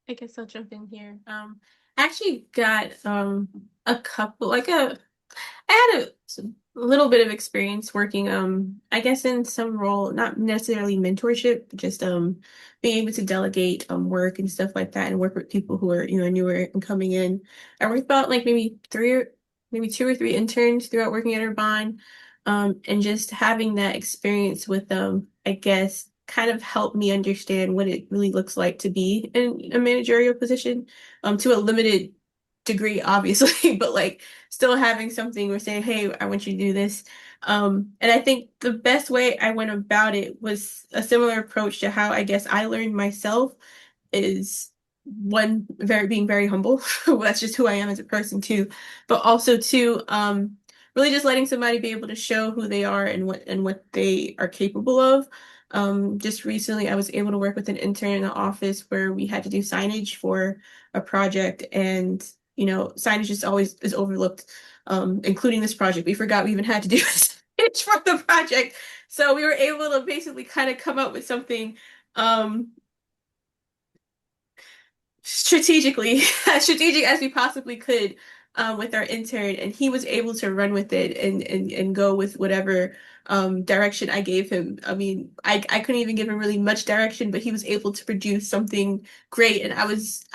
I guess I'll jump in here. I actually got a couple like a I had a little bit of experience working I guess in some role, not necessarily mentorship, but just being able to delegate work and stuff like that and work with people who are, newer and coming in. I worked about like maybe two or three interns throughout working at Urbahn. And just having that experience with them, I guess kind of helped me understand what it really looks like to be in a managerial position, to a limited degree, obviously, but like still having something or saying, hey, I want you to do this. And I think the best way I went about it was a similar approach to how I guess I learned myself is one, being very humble. That's just who I am as a person too. But also two, really just letting somebody be able to show who they are and what they are capable of. Just recently I was able to work with an intern in the office where we had to do signage for a project, and signage just always is overlooked, including this project. We forgot we even had to do signage for the project. So we were able to basically kind of come up with something strategically, as strategic as we possibly could, with our intern, and he was able to run with it and go with whatever direction I gave him. I mean, I couldn't even give him really much direction, but he was able to produce something great, and I was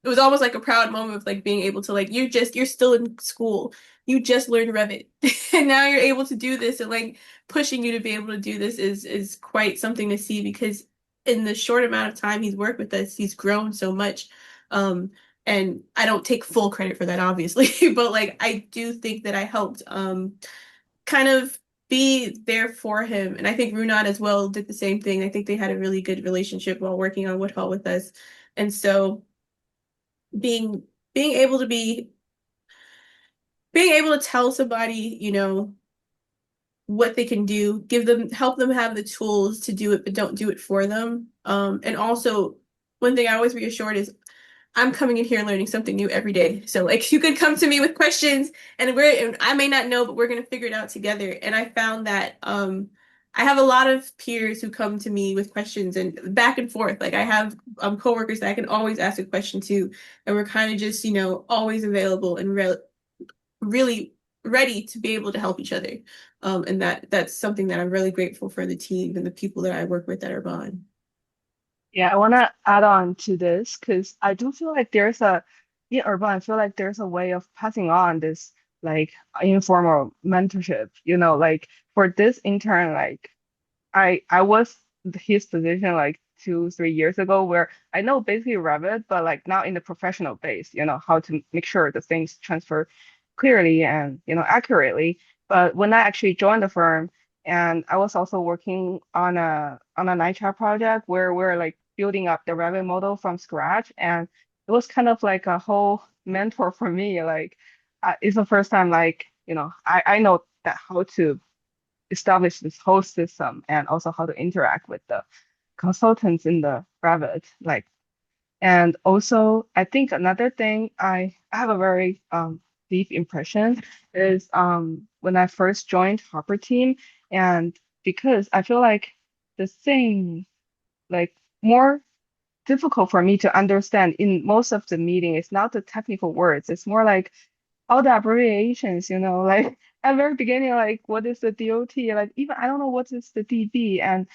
it was almost like a proud moment of like being able to like you're still in school. You just learned Revit and now you're able to do this, and like pushing you to be able to do this is quite something to see, because in the short amount of time he's worked with us, he's grown so much. Um, and I don't take full credit for that, obviously, but like I do think that I helped kind of be there for him. And I think Ruonan as well did the same thing. I think they had a really good relationship while working on Woodhull with us. And so being able to being able to tell somebody, what they can do, help them have the tools to do it, but don't do it for them. And also one thing I always reassured is I'm coming in here learning something new every day. So like you can come to me with questions, and I may not know, but we're gonna figure it out together. And I found that I have a lot of peers who come to me with questions and back and forth. Like I have coworkers that I can always ask a question to, and we're kind of just, always available and really ready to be able to help each other. And that's something that I'm really grateful for the team and the people that I work with at Urbahn. Yeah, I want to add on to this because I do feel like in Urban, I feel like there's a way of passing on this like informal mentorship, like for this intern, like I was his position like 2, 3 years ago, where I know basically Revit, but like not in the professional base, how to make sure the things transfer clearly and accurately. But when I actually joined the firm, and I was also working on a NICHA project where we're like building up the Revit model from scratch, and it was kind of like a whole mentor for me. Like it's the first time like I know that how to establish this whole system and also how to interact with the consultants in the Revit. Like, and also I think another thing I have a very deep impression is when I first joined Hopper team, and because I feel like the thing like more difficult for me to understand in most of the meeting is not the technical words. It's more like all the abbreviations, like at very beginning, like what is the DOT? Like even I don't know what is the DB, and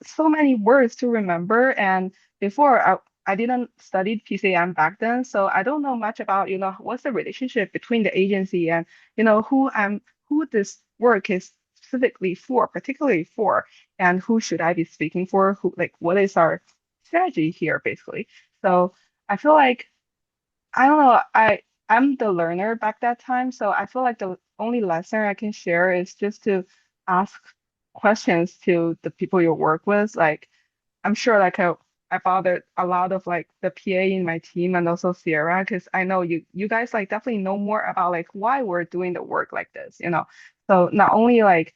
so many words to remember. And before I didn't study PCM back then, so I don't know much about, what's the relationship between the agency and who this work is specifically for, particularly for, and who should I be speaking for, who like what is our strategy here, basically. So I feel like I don't know. I'm the learner back that time, so I feel like the only lesson I can share is just to ask questions to the people you work with. Like I'm sure like I bothered a lot of like the PA in my team and also Ciera, because I know you guys like definitely know more about like why we're doing the work like this. So not only like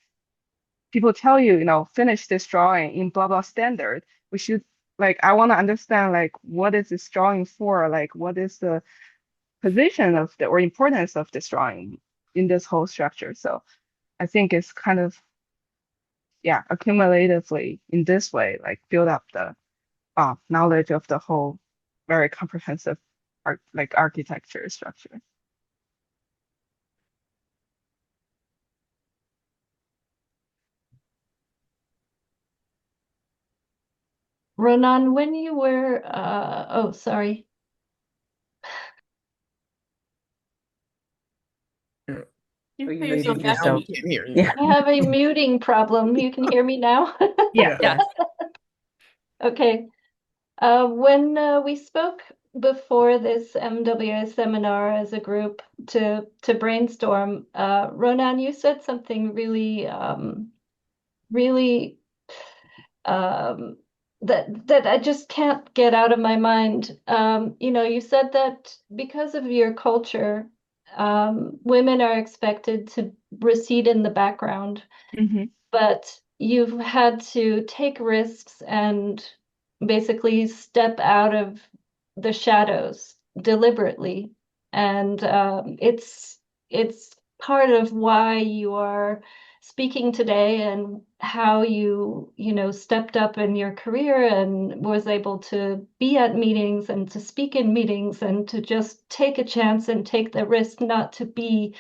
people tell you, finish this drawing in blah blah standard, we should like I want to understand like what is this drawing for? Like what is the position of the or importance of this drawing in this whole structure? So I think it's kind of yeah, accumulatively in this way, like build up the knowledge of the whole very comprehensive art like architecture structure. Ronan, when you were, oh, sorry. Yeah. You Oh, can you put yourself muted Yeah, back now on we yourself. mute. can't hear you. Yeah. I have a muting problem. You can hear me now? Yeah. Yeah. Yes. Okay. When we spoke before this MWA seminar as a group to brainstorm, Ronan, you said something really, really that I just can't get out of my mind. You said that because of your culture, women are expected to recede in the background, Hmm. but you've had to take risks and basically step out of the shadows deliberately. And it's part of why you are speaking today and how you stepped up in your career and was able to be at meetings and to speak in meetings and to just take a chance and take the risk not to be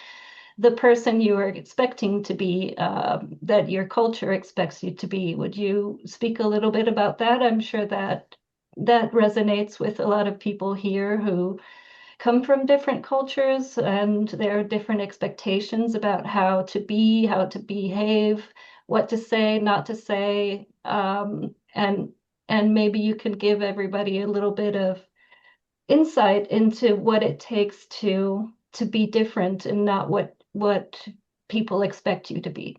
the person you are expecting to be, that your culture expects you to be. Would you speak a little bit about that? I'm sure that that resonates with a lot of people here who come from different cultures and there are different expectations about how to be, how to behave, what to say, not to say. And maybe you could give everybody a little bit of insight into what it takes to be different and not what people expect you to be.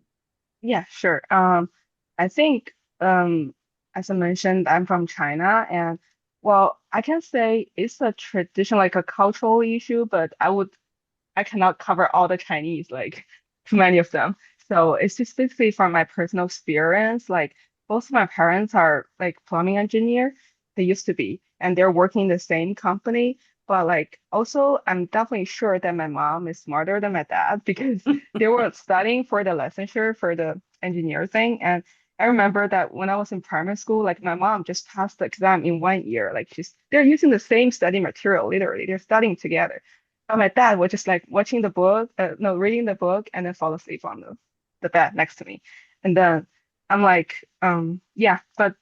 Yeah, sure. I think as I mentioned, I'm from China and well, I can say it's a tradition, like a cultural issue, but I cannot cover all the Chinese, like too many of them. So it's just basically from my personal experience. Like both of my parents are like plumbing engineer. They used to be, and they're working in the same company. But like also, I'm definitely sure that my mom is smarter than my dad because they were studying for the licensure for the engineer thing. And I remember that when I was in primary school, like my mom just passed the exam in 1 year. Like they're using the same study material, literally. They're studying together. And my dad was just like watching the book, no, reading the book, and then fall asleep on the bed next to me. And then I'm like, yeah, but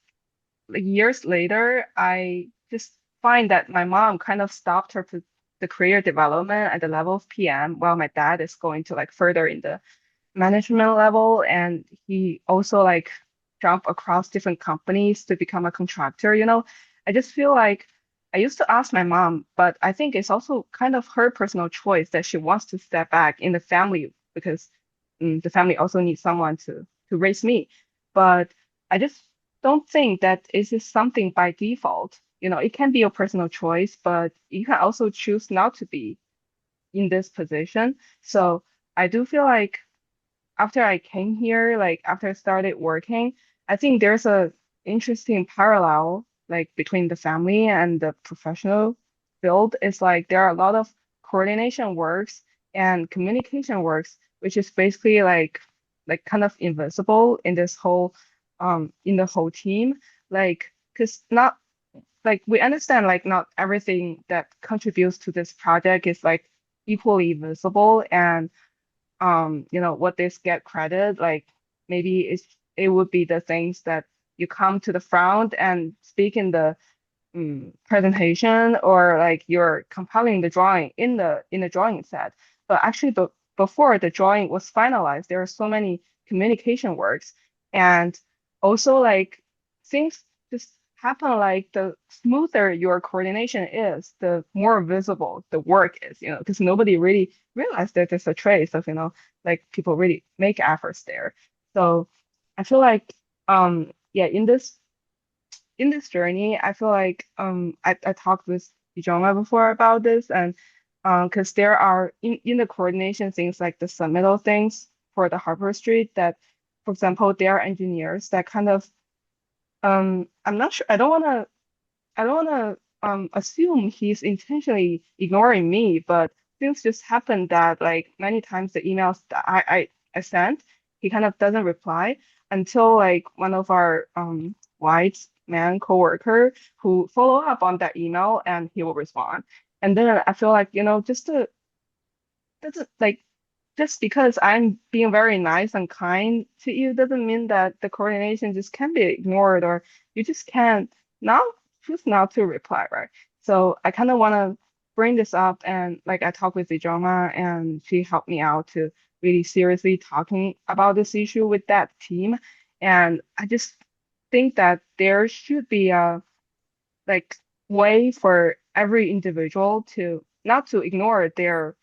like years later, I just find that my mom kind of stopped the career development at the level of PM while my dad is going to like further in the management level. And he also like jump across different companies to become a contractor, you know. I just feel like I used to ask my mom, but I think it's also kind of her personal choice that she wants to step back in the family because the family also needs someone to raise me. But I just don't think that it is something by default. You know, it can be your personal choice, but you can also choose not to be in this position. So I do feel like after I came here, like after I started working, I think there's a interesting parallel like between the family and the professional field. It's like there are a lot of coordination works and communication works, which is basically like kind of invisible in this whole in the whole team. Like, because not like we understand like not everything that contributes to this project is like equally visible and what they get credit, like maybe it would be the things that you come to the front and speak in the presentation or like you're compiling the drawing in the drawing set. But actually, before the drawing was finalized, there are so many communication works, and also like things just happen like the smoother your coordination is, the more visible the work is, because nobody really realized that there's a trace of, like people really make efforts there. So I feel like yeah, in this journey, I feel like I talked with Ijeoma before about this and because there are in the coordination things like the submittal things for the Harper Street that, for example, there are engineers that kind of I'm not sure. I don't wanna assume he's intentionally ignoring me, but things just happen that like many times the emails that I sent, he kind of doesn't reply until like one of our white man coworker who follow up on that email and he will respond. And then I feel like, just to doesn't like just because I'm being very nice and kind to you doesn't mean that the coordination just can be ignored or you just can't not choose not to reply, right? So I kind of want to bring this up and like I talked with Ijeoma and she helped me out to really seriously talking about this issue with that team. And I just think that there should be a like way for every individual to not to ignore their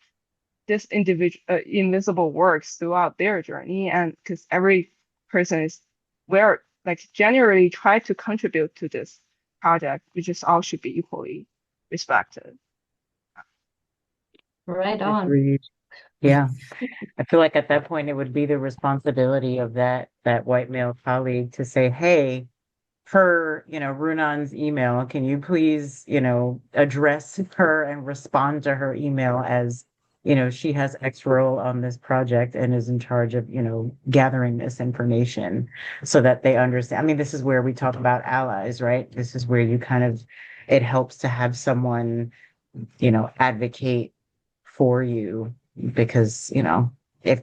this individual invisible works throughout their journey and because every person is where like generally try to contribute to this project we just all should be equally respected. Right on. Agreed. Yeah. I feel like at that point it would be the responsibility of that white male colleague to say, hey, per, Runan's email, can you please, address her and respond to her email as, she has X role on this project and is in charge of, gathering this information so that they understand. I mean, this is where we talk about allies, right? This is where you kind of, it helps to have someone, advocate for you because, if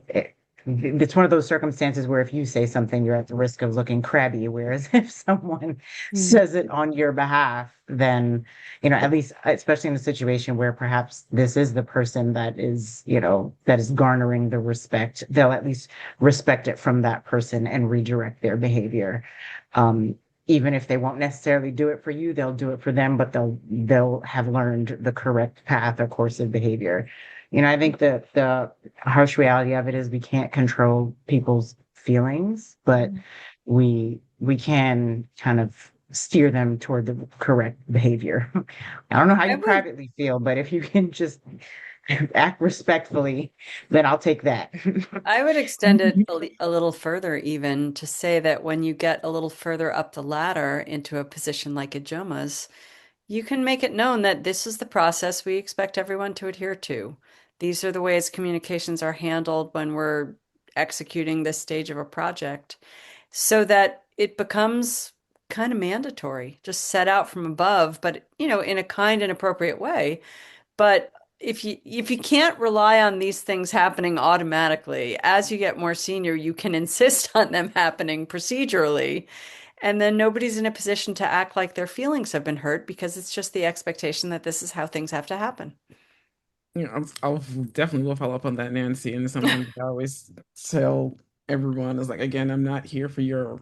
it's one of those circumstances where if you say something, you're at the risk of looking crabby. Whereas if someone Mm. says it on your behalf, then, at least, especially in a situation where perhaps this is the person that is, that is garnering the respect, they'll at least respect it from that person and redirect their behavior. Um, Even if they won't necessarily do it for you, they'll do it for them, but they'll have learned the correct path or course of behavior. I think that the harsh reality of it is we can't control people's feelings, but we can kind of steer them toward the correct behavior. I don't know how I you would privately feel, but if you can just act respectfully, then I'll take that. I would extend it a little further, even to say that when you get a little further up the ladder into a position like Ijeoma's, you can make it known that this is the process we expect everyone to adhere to. These are the ways communications are handled when we're executing this stage of a project, so that it becomes kind of mandatory, just set out from above, but in a kind and appropriate way. But if you can't rely on these things happening automatically, as you get more senior, you can insist on them happening procedurally, and then nobody's in a position to act like their feelings have been hurt because it's just the expectation that this is how things have to happen. I'll definitely will follow up on that, Nancy. And it's something that I always tell everyone is like, again, I'm not here for your,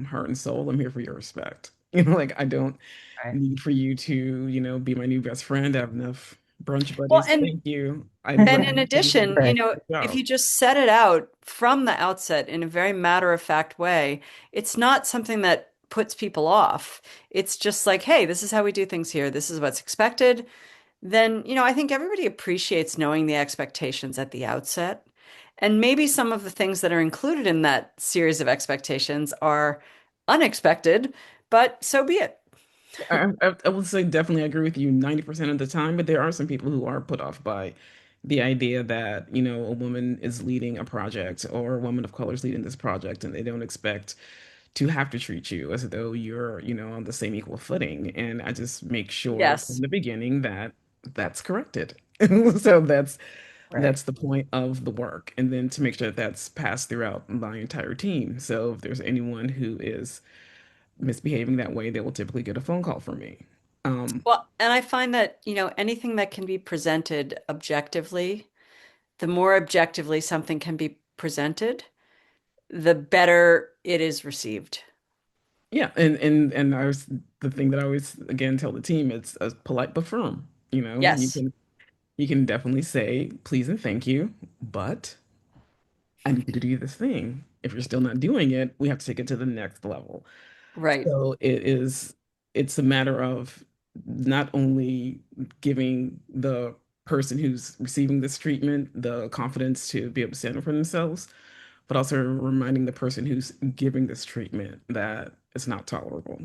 heart and soul. I'm here for your respect. Like I don't Right. need for you to, be my new best friend. I have enough brunch Well, buddies. and Thank you. I'd and rather in you do addition, Right. the if you job. just set it out from the outset in a very matter-of-fact way, it's not something that puts people off. It's just like, hey, this is how we do things here. This is what's expected. Then, I think everybody appreciates knowing the expectations at the outset. And maybe some of the things that are included in that series of expectations are unexpected, but so be it. I would say definitely agree with you 90% of the time, but there are some people who are put off by the idea that, a woman is leading a project or a woman of color is leading this project, and they don't expect to have to treat you as though you're, on the same equal footing. And I just make sure from Yes, the beginning that that's corrected. So Right. that's the point of the work. And then to make sure that that's passed throughout my entire team. So if there's anyone who is misbehaving that way, they will typically get a phone call from me. Um, well, and I find that, anything that can be presented objectively, the more objectively something can be presented, the better it is received. yeah, and I was the thing that I always again tell the team, it's polite but firm. Yes, You can definitely say please and thank you, but I need you to do this thing. If you're still not doing it, we have to take it to the next level. right. So it's a matter of not only giving the person who's receiving this treatment the confidence to be able to stand up for themselves, but also reminding the person who's giving this treatment that it's not tolerable.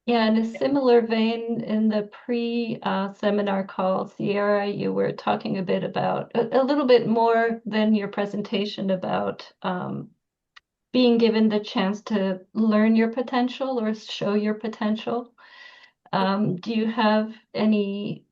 Yeah, in a similar vein, in the pre-seminar call, Ciera, you were talking a bit about a little bit more than your presentation about being given the chance to learn your potential or show your potential. Do you have any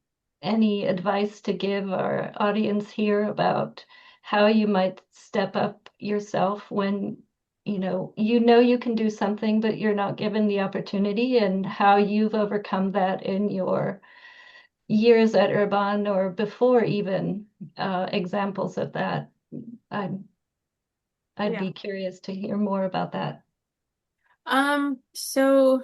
advice to give our audience here about how you might step up yourself when you know you can do something, but you're not given the opportunity, and how you've overcome that in your years at Urbahn or before even examples of that? I'd I'd Yeah. be curious to hear more about that. So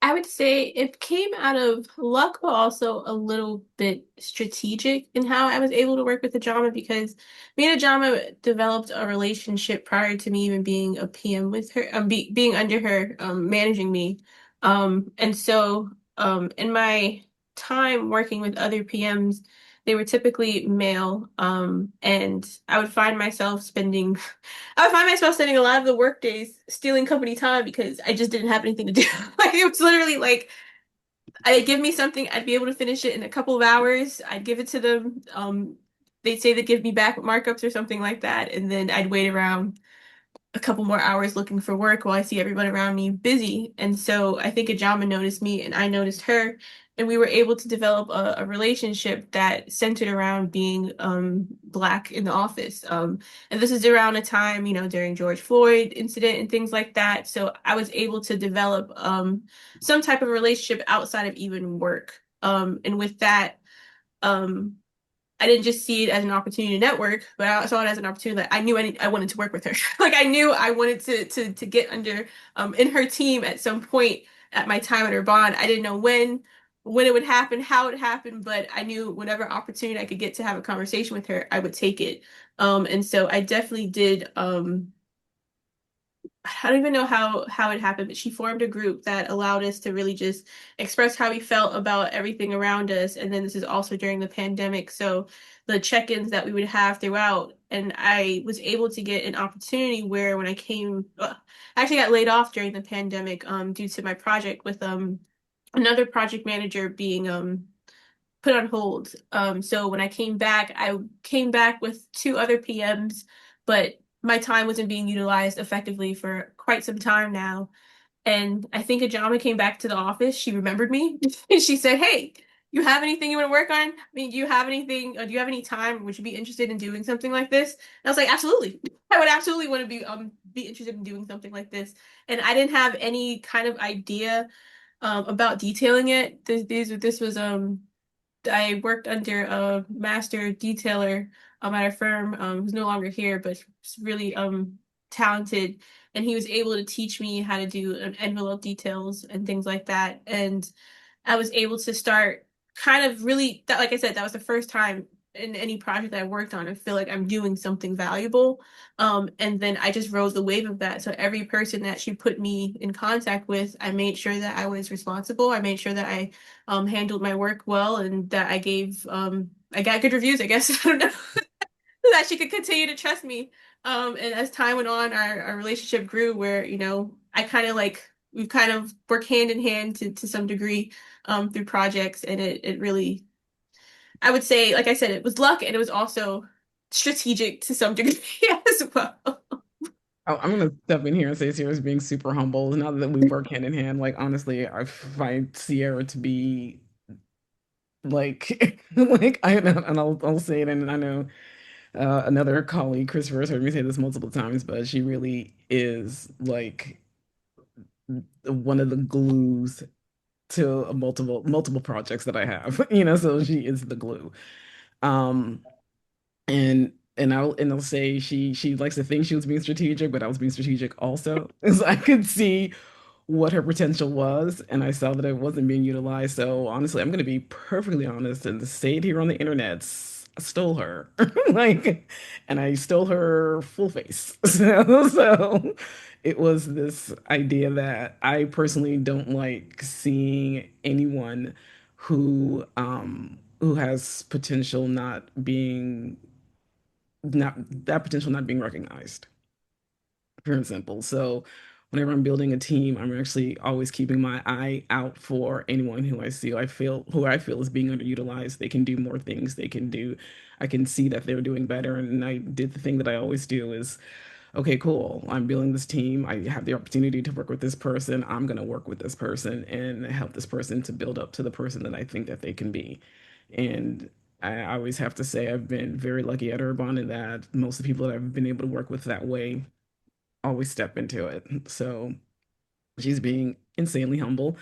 I would say it came out of luck, but also a little bit strategic in how I was able to work with Ijeoma because me and Ijeoma developed a relationship prior to me even being a PM with her, being under her, managing me. And so, in my time working with other PMs, they were typically male, and I would find myself spending a lot of the work days stealing company time because I just didn't have anything to do. Like it was literally like I'd give me something, I'd be able to finish it in a couple of hours. I'd give it to them. They'd say they'd give me back markups or something like that, and then I'd wait around a couple more hours looking for work while I see everyone around me busy. And so I think Ajama noticed me and I noticed her. And we were able to develop a relationship that centered around being Black in the office. And this is around a time, during George Floyd incident and things like that. So I was able to develop some type of relationship outside of even work. And with that, um, I didn't just see it as an opportunity to network, but I saw it as an opportunity that I knew I wanted to work with her. Like I knew I wanted to get under in her team at some point at my time at Urbahn. I didn't know when it would happen, how it happened, but I knew whatever opportunity I could get to have a conversation with her, I would take it. And so I definitely did. I don't even know how it happened, but she formed a group that allowed us to really just express how we felt about everything around us. And then this is also during the pandemic, so the check-ins that we would have throughout. And I was able to get an opportunity where when I actually got laid off during the pandemic due to my project with another project manager being put on hold. So when I came back with two other PMs, but my time wasn't being utilized effectively for quite some time now. And I think Ajama came back to the office. She remembered me and she said, "Hey, you have anything you want to work on? I mean, do you have anything? Do you have any time? Would you be interested in doing something like this?" And I was like, "Absolutely. I would absolutely want to be interested in doing something like this." And I didn't have any kind of idea about detailing it. This was I worked under a master detailer at a firm who's no longer here, but he's really talented, and he was able to teach me how to do envelope details and things like that. And I was able to start kind of really that, like I said, that was the first time in any project that I worked on, I feel like I'm doing something valuable. And then I just rode the wave of that. So every person that she put me in contact with, I made sure that I was responsible. I made sure that I handled my work well and that I got good reviews, I guess. I don't know. That she could continue to trust me. And as time went on, our relationship grew where, I kind of like we've kind of worked hand in hand to some degree through projects, and it really, I would say, like I said, it was luck and it was also strategic to some degree as well. I'm gonna step in here and say Sierra's being super humble. Now that we work hand in hand, like honestly, I find Sierra to be like like I and I'll say it, and I know another colleague, Christopher, has heard me say this multiple times, but she really is like one of the glues to multiple projects that I have. So she is the glue. Um, and I'll say she likes to think she was being strategic, but I was being strategic also, because I could see what her potential was, and I saw that it wasn't being utilized. So honestly, I'm going to be perfectly honest and say it here on the internet. I stole her, like, and I stole her full face. So it was this idea that I personally don't like seeing anyone who has potential not being recognized. pure and simple. So whenever I'm building a team, I'm actually always keeping my eye out for anyone who I feel is being underutilized. They can do more things. I can see that they're doing better. And I did the thing that I always do is, okay, cool. I'm building this team. I have the opportunity to work with this person. I'm going to work with this person and help this person to build up to the person that I think that they can be. And I always have to say I've been very lucky at Urbahn in that most of the people that I've been able to work with that way always step into it. So she's being insanely humble,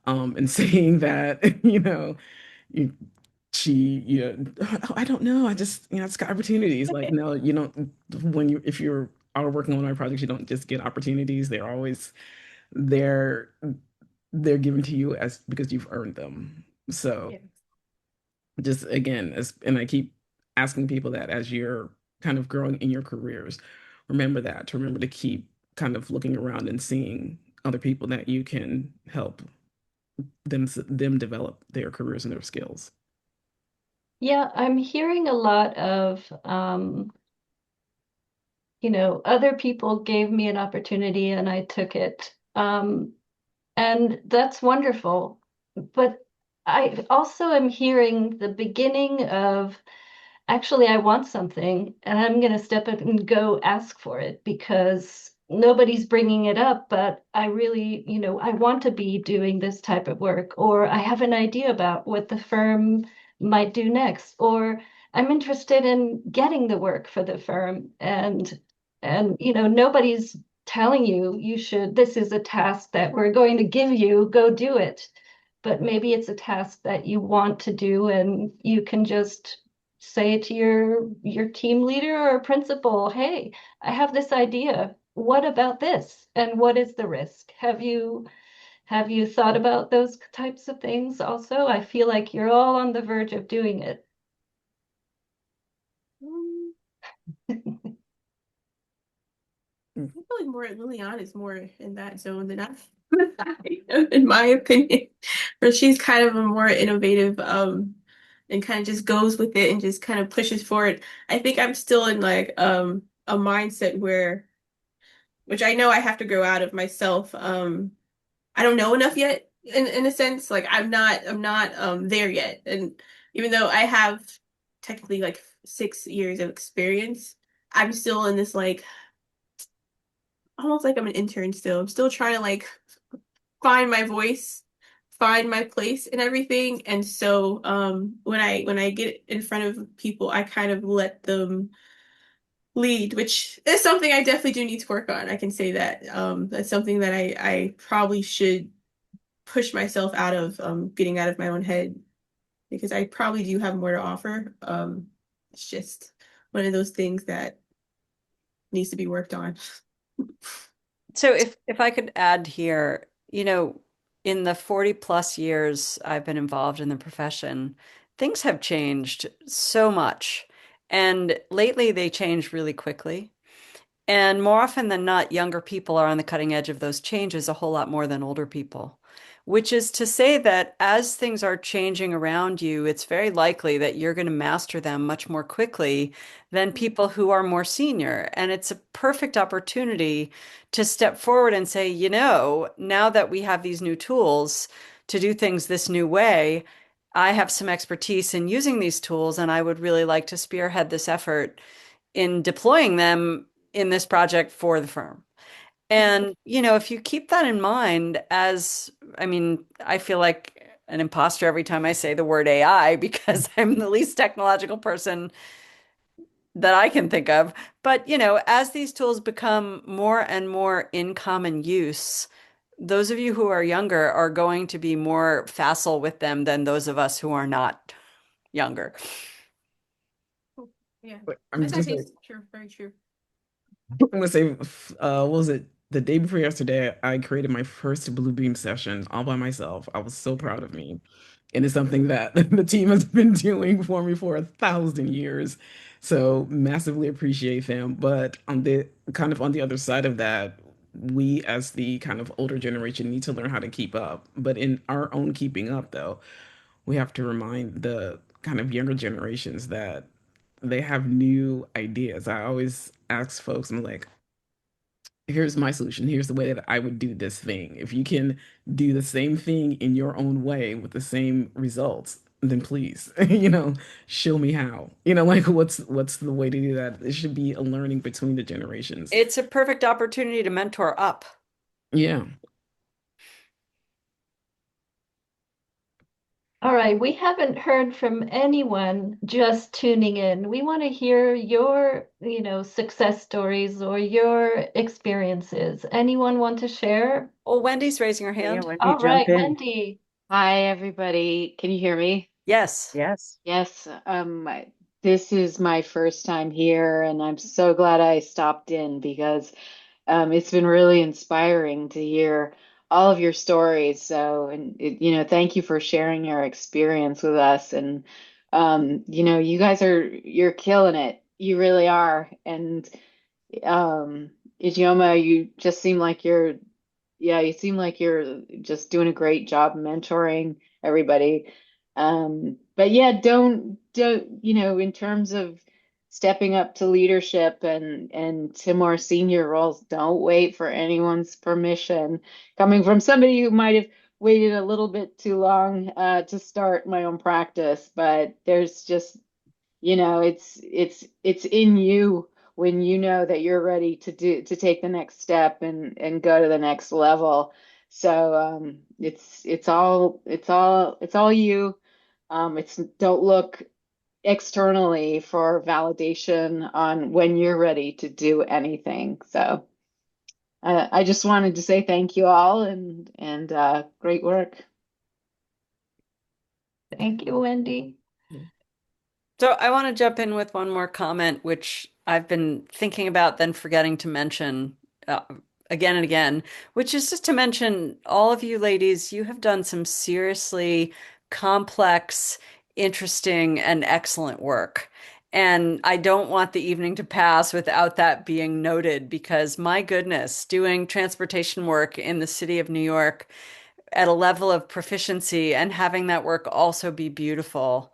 and saying that, you, I don't know, I just, it's got opportunities. Like, no, you don't, if you're are working on my projects, you don't just get opportunities. They're, they're given to you as because you've earned them. So Yeah. just again, and I keep asking people that as you're kind of growing in your careers, to remember to keep kind of looking around and seeing other people that you can help them develop their careers and their skills. Yeah, I'm hearing a lot of, other people gave me an opportunity and I took it. And that's wonderful. But I also am hearing the beginning of actually, I want something and I'm going to step up and go ask for it because nobody's bringing it up. But I really, I want to be doing this type of work, or I have an idea about what the firm might do next, or I'm interested in getting the work for the firm. And, nobody's telling you this is a task that we're going to give you, go do it. But maybe it's a task that you want to do and you can just say to your team leader or principal, hey, I have this idea. What about this? And what is the risk? Have you thought about those types of things also? I feel like you're all on the verge of doing it. Mm, I feel like more Liliana is more in that zone than I in my opinion. But she's kind of a more innovative, and kind of just goes with it and just kind of pushes forward. I think I'm still in like a mindset where, which I know I have to grow out of myself. I don't know enough yet in a sense. Like I'm not there yet. And even though I have technically like 6 years of experience, I'm still in this like almost like I'm an intern still. I'm still trying to like find my voice, find my place and everything. And so when I get in front of people, I kind of let them lead, which is something I definitely do need to work on. I can say that. That's something that I probably should push myself out of, getting out of my own head because I probably do have more to offer. It's just one of those things that needs to be worked on. So if I could add here, in the 40 plus years I've been involved in the profession, things have changed so much. And lately they changed really quickly. And more often than not, younger people are on the cutting edge of those changes a whole lot more than older people, which is to say that as things are changing around you, it's very likely that you're going to master them much more quickly than people who are more senior. And it's a perfect opportunity to step forward and say, now that we have these new tools to do things this new way, I have some expertise in using these tools, and I would really like to spearhead this effort in deploying them in this project for the firm. And, if you keep that in mind, I feel like an imposter every time I say the word AI because I'm the least technological person that I can think of. But, as these tools become more and more in common use, those of you who are younger are going to be more facile with them than those of us who are not younger. Yeah, But I'm that's just actually like, true, very true. I'm gonna say, what was it? The day before yesterday, I created my first Blue Beam session all by myself. I was so proud of me. And it's something that the team has been doing for me for 1,000 years. So massively appreciate them. But on the other side of that, we as the kind of older generation need to learn how to keep up. But in our own keeping up, though, we have to remind the kind of younger generations that they have new ideas. I always ask folks, I'm like, here's my solution. Here's the way that I would do this thing. If you can do the same thing in your own way with the same results, then please, show me how. Like what's the way to do that? It should be a learning between the generations. It's a perfect opportunity to mentor up. Yeah. All right, we haven't heard from anyone just tuning in. We want to hear your, success stories or your experiences. Anyone want to share? Oh, Wendy's raising her Yeah, hand. Wendy, All jump right, in. Wendy. Hi, everybody. Can you hear me? Yes. Yes. Yes. This is my first time here, and I'm so glad I stopped in because it's been really inspiring to hear all of your stories. So, and thank you for sharing your experience with us. And you guys you're killing it. You really are. And Ijeoma, you seem like you're just doing a great job mentoring everybody. But yeah, don't, in terms of stepping up to leadership and to more senior roles, don't wait for anyone's permission. Coming from somebody who might have waited a little bit too long to start my own practice, but there's just it's in you when you know that you're ready to take the next step and go to the next level. So it's all you. It's don't look externally for validation on when you're ready to do anything. So I just wanted to say thank you all and great work. Thank you, Wendy. So I want to jump in with one more comment, which I've been thinking about, then forgetting to mention again and again, which is just to mention all of you ladies, you have done some seriously complex, interesting, and excellent work. And I don't want the evening to pass without that being noted because my goodness, doing transportation work in the city of New York at a level of proficiency and having that work also be beautiful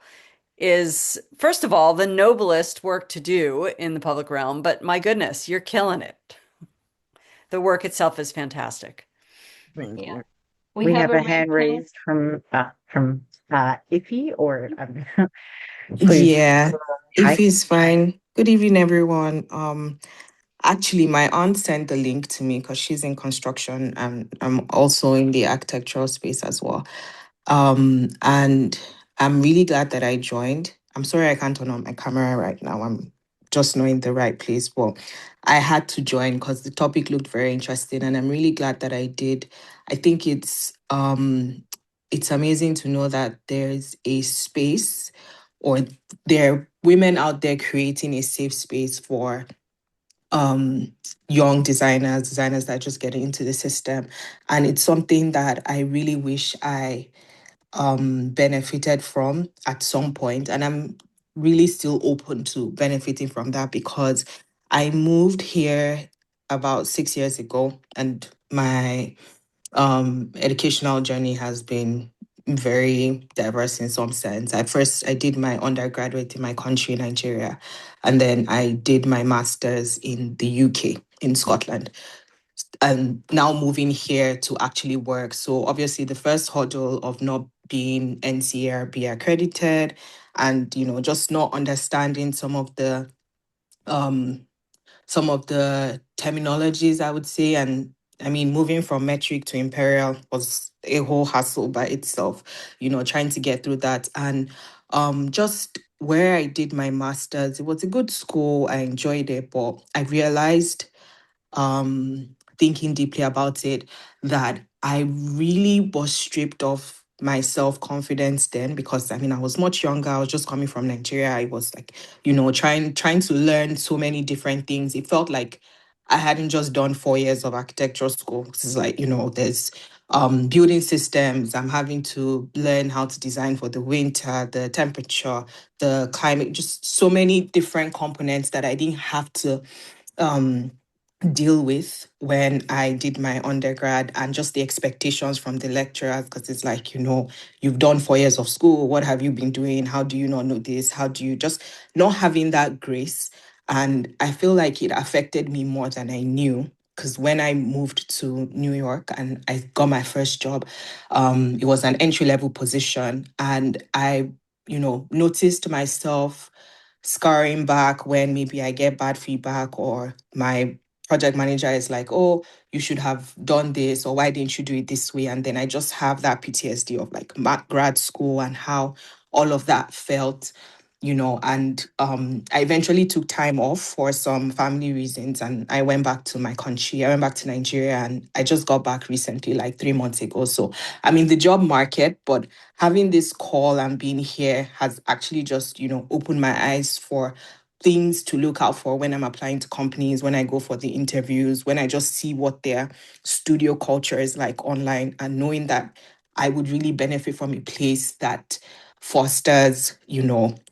is, first of all, the noblest work to do in the public realm, but my goodness, you're killing it. The work itself is fantastic. Thank Yeah, you. we We have have a a red hand pen. raised from Iffy or please. Yeah, if Hi. it's fine. Good evening, everyone. Actually, my aunt sent the link to me because she's in construction and I'm also in the architectural space as well. And I'm really glad that I joined. I'm sorry I can't turn on my camera right now. I'm just not in the right place, but I had to join because the topic looked very interesting, and I'm really glad that I did. I think it's amazing to know that there's a space or there are women out there creating a safe space for um young designers that are just getting into the system. And it's something that I really wish I benefited from at some point, and I'm really still open to benefiting from that because I moved here about 6 years ago, and my educational journey has been very diverse in some sense. At first, I did my undergraduate in my country, Nigeria, and then I did my master's in the UK, in Scotland, and now moving here to actually work. So obviously the first hurdle of not being NCRB accredited and just not understanding um some of the terminologies, I would say. And I mean, moving from metric to imperial was a whole hassle by itself, trying to get through that. And just where I did my master's, it was a good school. I enjoyed it, but I realized thinking deeply about it, that I really was stripped of my self-confidence then because I mean I was much younger. I was just coming from Nigeria. I was like, trying to learn so many different things. It felt like I hadn't just done 4 years of architectural school. It's like, there's building systems. I'm having to learn how to design for the winter, the temperature, the climate, just so many different components that I didn't have to um deal with when I did my undergrad, and just the expectations from the lecturers because it's like, you've done 4 years of school. What have you been doing? How do you not know this? How do you just not having that grace? And I feel like it affected me more than I knew. because when I moved to New York and I got my first job, it was an entry level position, and I, noticed myself scurrying back when maybe I get bad feedback or my project manager is like, oh, you should have done this, or why didn't you do it this way? And then I just have that PTSD of like grad school and how all of that felt, and I eventually took time off for some family reasons, and I went back to my country. I went back to Nigeria, and I just got back recently, like 3 months ago. So I'm in the job market, but having this call and being here has actually just, opened my eyes for things to look out for when I'm applying to companies, when I go for the interviews, when I just see what their studio culture is like online, and knowing that I would really benefit from a place that fosters,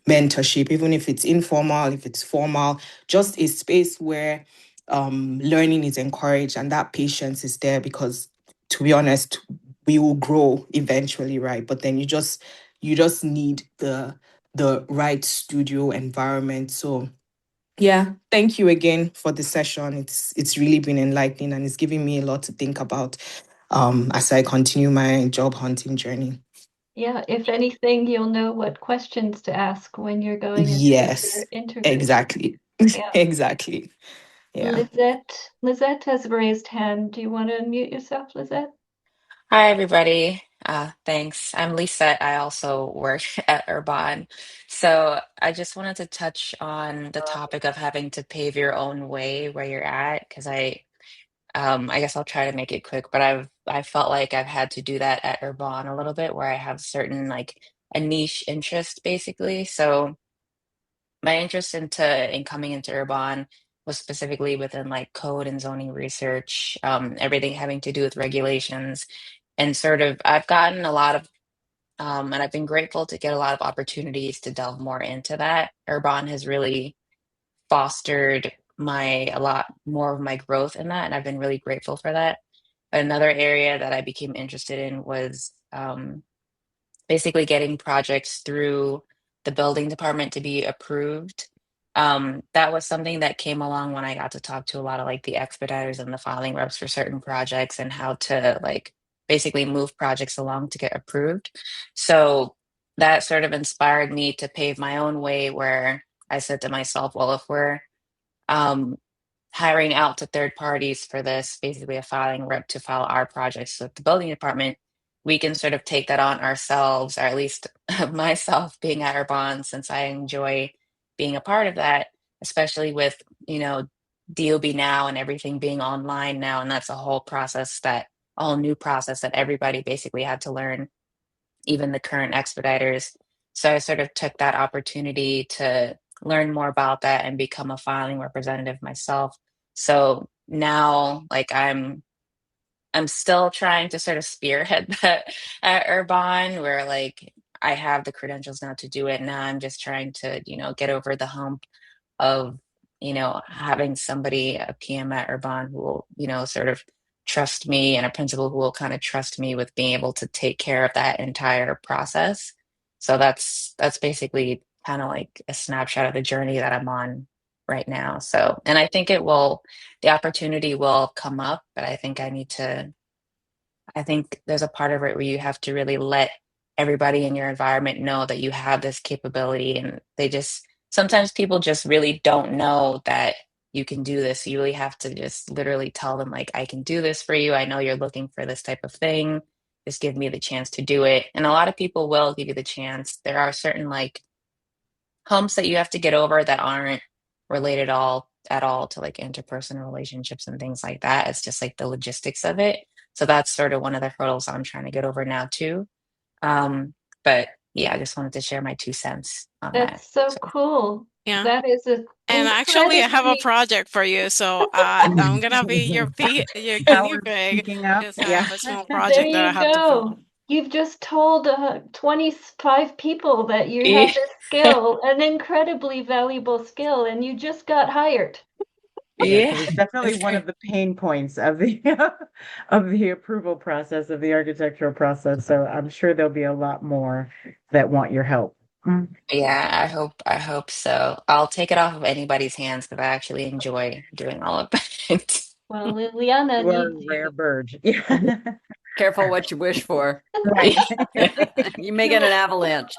mentorship, even if it's informal, if it's formal, just a space where learning is encouraged and that patience is there, because to be honest, we will grow eventually, right? But then you just need the right studio environment. So yeah, thank you again for the session. It's really been enlightening, and it's giving me a lot to think about as I continue my job hunting journey. Yeah, if anything, you'll know what questions to ask when you're going into your Yes, interview. exactly. Yeah. Exactly. Yeah. Lizette has raised hand. Do you want to unmute yourself, Lizette? Hi, everybody. Thanks. I'm Lisa. I also work at Urbahn. So I just wanted to touch on the topic of having to pave your own way where you're at, because I guess I'll try to make it quick, but I felt like I've had to do that at Urbahn a little bit, where I have certain like a niche interest basically. So my interest in coming into Urbahn was specifically within like code and zoning research, everything having to do with regulations. And sort of, I've gotten a lot of, and I've been grateful to get a lot of opportunities to delve more into that. Urbahn has really fostered a lot more of my growth in that, and I've been really grateful for that. Another area that I became interested in was basically getting projects through the building department to be approved. That was something that came along when I got to talk to a lot of like the expediters and the filing reps for certain projects, and how to like basically move projects along to get approved. So that sort of inspired me to pave my own way, where I said to myself, well, if we're um, hiring out to third parties for this, basically a filing rep to file our projects with the building department, we can sort of take that on ourselves, or at least myself being at our bond, since I enjoy being a part of that, especially with, DOB now and everything being online now. And that's a whole process, that all new process that everybody basically had to learn, even the current expediters. So I sort of took that opportunity to learn more about that and become a filing representative myself. So now, like, I'm still trying to sort of spearhead that at Urbahn, where like I have the credentials now to do it. Now I'm just trying to, get over the hump of, having somebody, a PM at Urbahn, who will, sort of trust me, and a principal who will kind of trust me with being able to take care of that entire process. So that's basically kind of like a snapshot of the journey that I'm on right now. So, and I think the opportunity will come up, but I think there's a part of it where you have to really let everybody in your environment know that you have this capability, and sometimes people just really don't know that you can do this. You really have to just literally tell them, like, I can do this for you. I know you're looking for this type of thing. Just give me the chance to do it. And a lot of people will give you the chance. There are certain like humps that you have to get over that aren't related at all to like interpersonal relationships and things like that. It's just like the logistics of it. So that's sort of one of the hurdles I'm trying to get over now too. Um, but yeah, I just wanted to share my 2 cents on that. That's so So cool. Yeah. That is an And actually, I have a incredibly project for you. So I'm gonna be your Now guinea we're pig, speaking up. because I Yeah. have a small There project that I you have to go. film. You've just told 25 people that you yeah. have this skill, an incredibly valuable skill, and you just got hired. Yes, it Yeah. was definitely one of the pain points of the of the approval process, of the architectural process. So I'm sure there'll be a lot more that want your help. Mm. Yeah, I hope so. I'll take it off of anybody's hands, because I actually enjoy doing all of it. Well, Liliana You are a needs rare you. bird. Yeah. Careful what you wish for. Right. You may get an avalanche.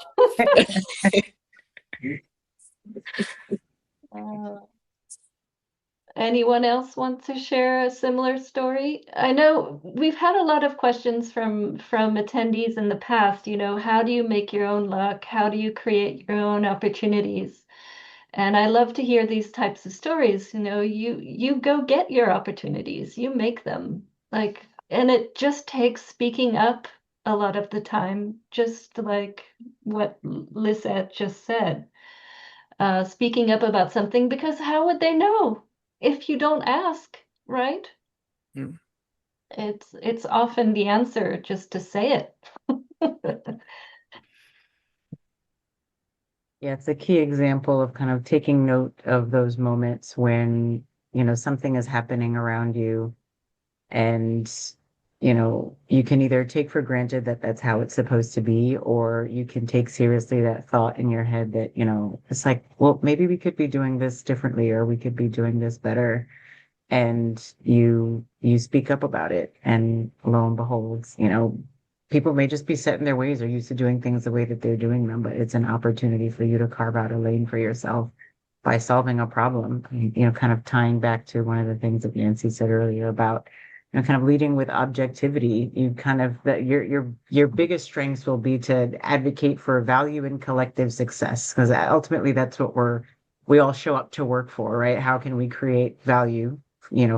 Uh, Anyone else want to share a similar story? I know we've had a lot of questions from attendees in the past, how do you make your own luck? How do you create your own opportunities? And I love to hear these types of stories. You go get your opportunities, you make them. And it just takes speaking up a lot of the time, just like what Lisette just said, speaking up about something, because how would they know if you don't ask, right? Yeah. It's often the answer just to say it. Yeah, it's a key example of kind of taking note of those moments when, something is happening around you and, you can either take for granted that that's how it's supposed to be, or you can take seriously that thought in your head that, it's like, well, maybe we could be doing this differently, or we could be doing this better. And you speak up about it, and lo and behold, people may just be set in their ways or used to doing things the way that they're doing them, but it's an opportunity for you to carve out a lane for yourself by solving a problem. Kind of tying back to one of the things that Nancy said earlier about, kind of leading with objectivity. You kind of that your biggest strengths will be to advocate for value and collective success, because ultimately that's what we all show up to work for, right? How can we create value,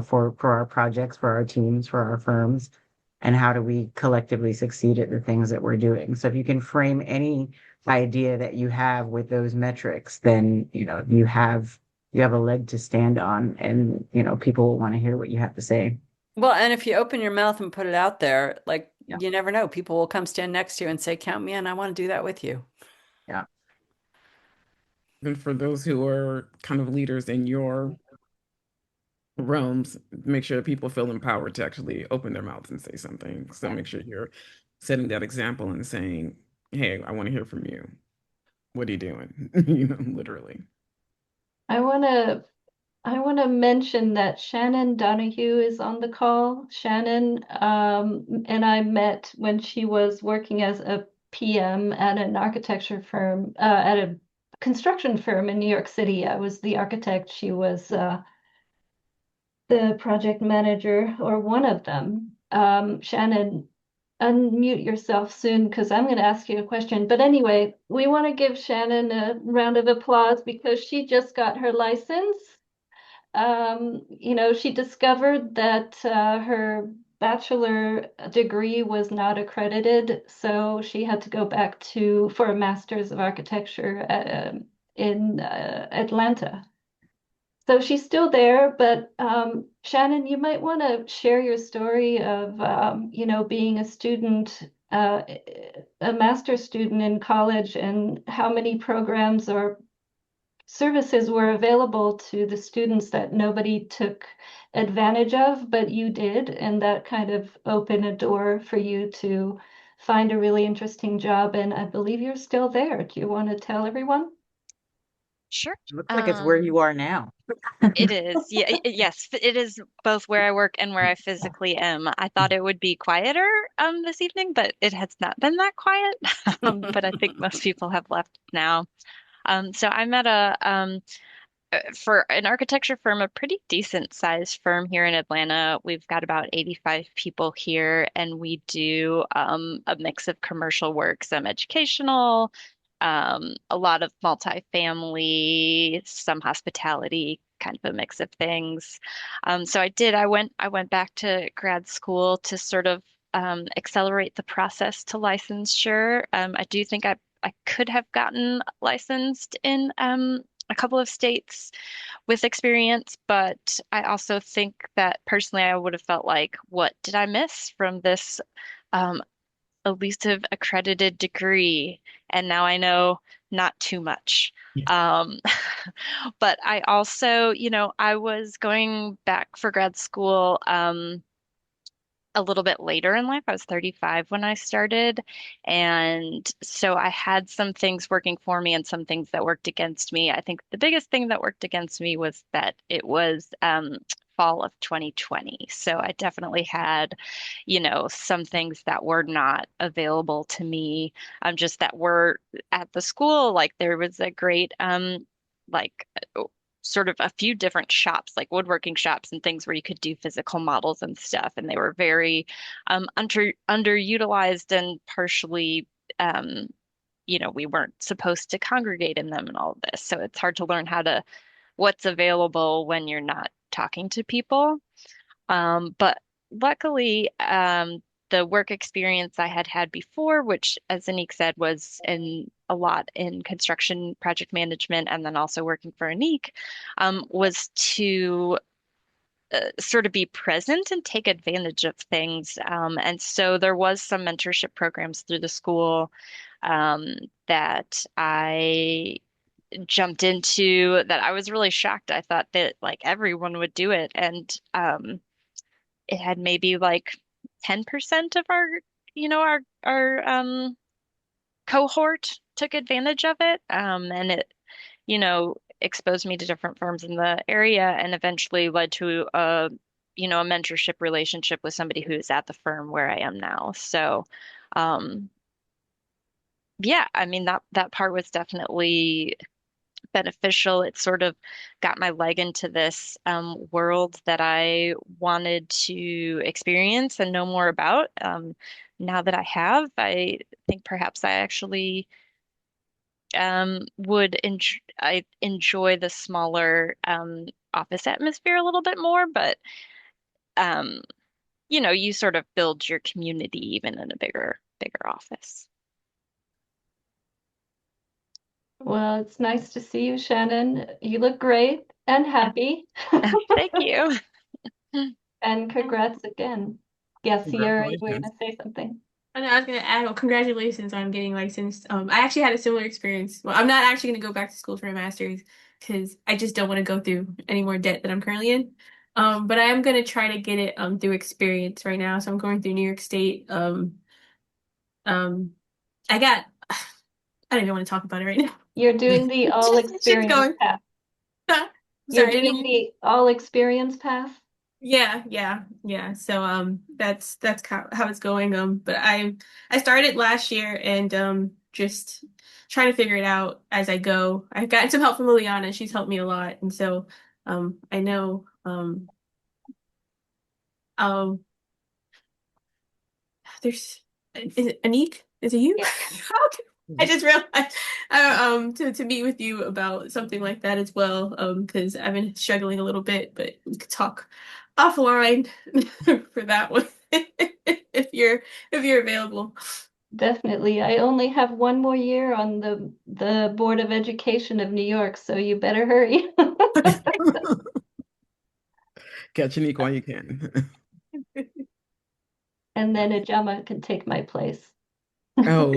for our projects, for our teams, for our firms, and how do we collectively succeed at the things that we're doing? So if you can frame any idea that you have with those metrics, then you have a leg to stand on, and people will want to hear what you have to say. Well, and if you open your mouth and put it out there, like Yeah. you never know, people will come stand next to you and say, "Count me in, I want to do that with you." Yeah. And for those who are kind of leaders in your realms, make sure that people feel empowered to actually open their mouths and say something. So make sure you're setting that example and saying, "Hey, I want to hear from you. What are you doing?" Literally. I want to I want to mention that Shannon Donahue is on the call. Shannon and I met when she was working as a PM at an architecture firm, at a construction firm in New York City. I was the architect. She was the project manager, or one of them. Shannon, unmute yourself soon because I'm going to ask you a question. But anyway, we want to give Shannon a round of applause because she just got her license. She discovered that her bachelor degree was not accredited, so she had to go back for a master's of architecture in Atlanta. So she's still there, but Shannon, you might want to share your story of, being a student, a master's student in college, and how many programs or services were available to the students that nobody took advantage of, but you did, and that kind of opened a door for you to find a really interesting job. And I believe you're still there. Do you want to tell everyone? Sure. It looks like it's where you are now. It is. Yeah, yes, it is both where I work and where I physically am. I thought it would be quieter this evening, but it has not been that quiet. But I think most people have left now. So I'm at for an architecture firm, a pretty decent sized firm here in Atlanta. We've got about 85 people here, and we do a mix of commercial work, some educational, a lot of multifamily, some hospitality, kind of a mix of things. So I went back to grad school to sort of accelerate the process to licensure. I do think I could have gotten licensed in a couple of states with experience, but I also think that personally I would have felt like, what did I miss from this um, elusive accredited degree? And now I know not too much. Um, but I also, I was going back for grad school. A little bit later in life. I was 35 when I started. And so I had some things working for me and some things that worked against me. I think the biggest thing that worked against me was that it was fall of 2020. So I definitely had, some things that were not available to me, just that were at the school. Like there was a great, like sort of a few different shops, like woodworking shops and things where you could do physical models and stuff. And they were very underutilized and partially, um, we weren't supposed to congregate in them and all of this. So it's hard to learn what's available when you're not talking to people. But luckily, the work experience I had had before, which, as Anik said, was in a lot in construction project management and then also working for Anik, was to sort of be present and take advantage of things. And so there was some mentorship programs through the school um, that I jumped into that I was really shocked. I thought that like everyone would do it, and it had maybe like 10% of our cohort took advantage of it. And it, exposed me to different firms in the area and eventually led to a mentorship relationship with somebody who's at the firm where I am now. So, um, yeah, I mean that part was definitely beneficial. It sort of got my leg into this world that I wanted to experience and know more about. Now that I have, I think perhaps I actually I enjoy the smaller office atmosphere a little bit more, but um, you sort of build your community even in a bigger office. Well, it's nice to see you, Shannon. You look great and happy. Thank you. And congrats again. Yes, Ciera, you were Congratulations. gonna say something. I know I was gonna add, well, congratulations on getting licensed. I actually had a similar experience. Well, I'm not actually gonna go back to school for a master's because I just don't want to go through any more debt that I'm currently in. But I am gonna try to get it through experience right now. So I'm going through New York State. Um, I got I don't even want to talk about it right now. You're doing the all Shit's experience going. path. You're Sorry, I didn't doing mean. the all experience path. Yeah. So that's how it's going. But I started last year and just trying to figure it out as I go. I've gotten some help from Liliana. She's helped me a lot, and so I know um there's is it Anik? Is it you? Yeah. I just realized to meet with you about something like that as well, because I've been struggling a little bit, but we could talk offline for that one if you're available. Definitely. I only have one more year on the Board of Education of New York, so you better hurry. Catch Unique while you can. And then Ijeoma can take my place. Oh.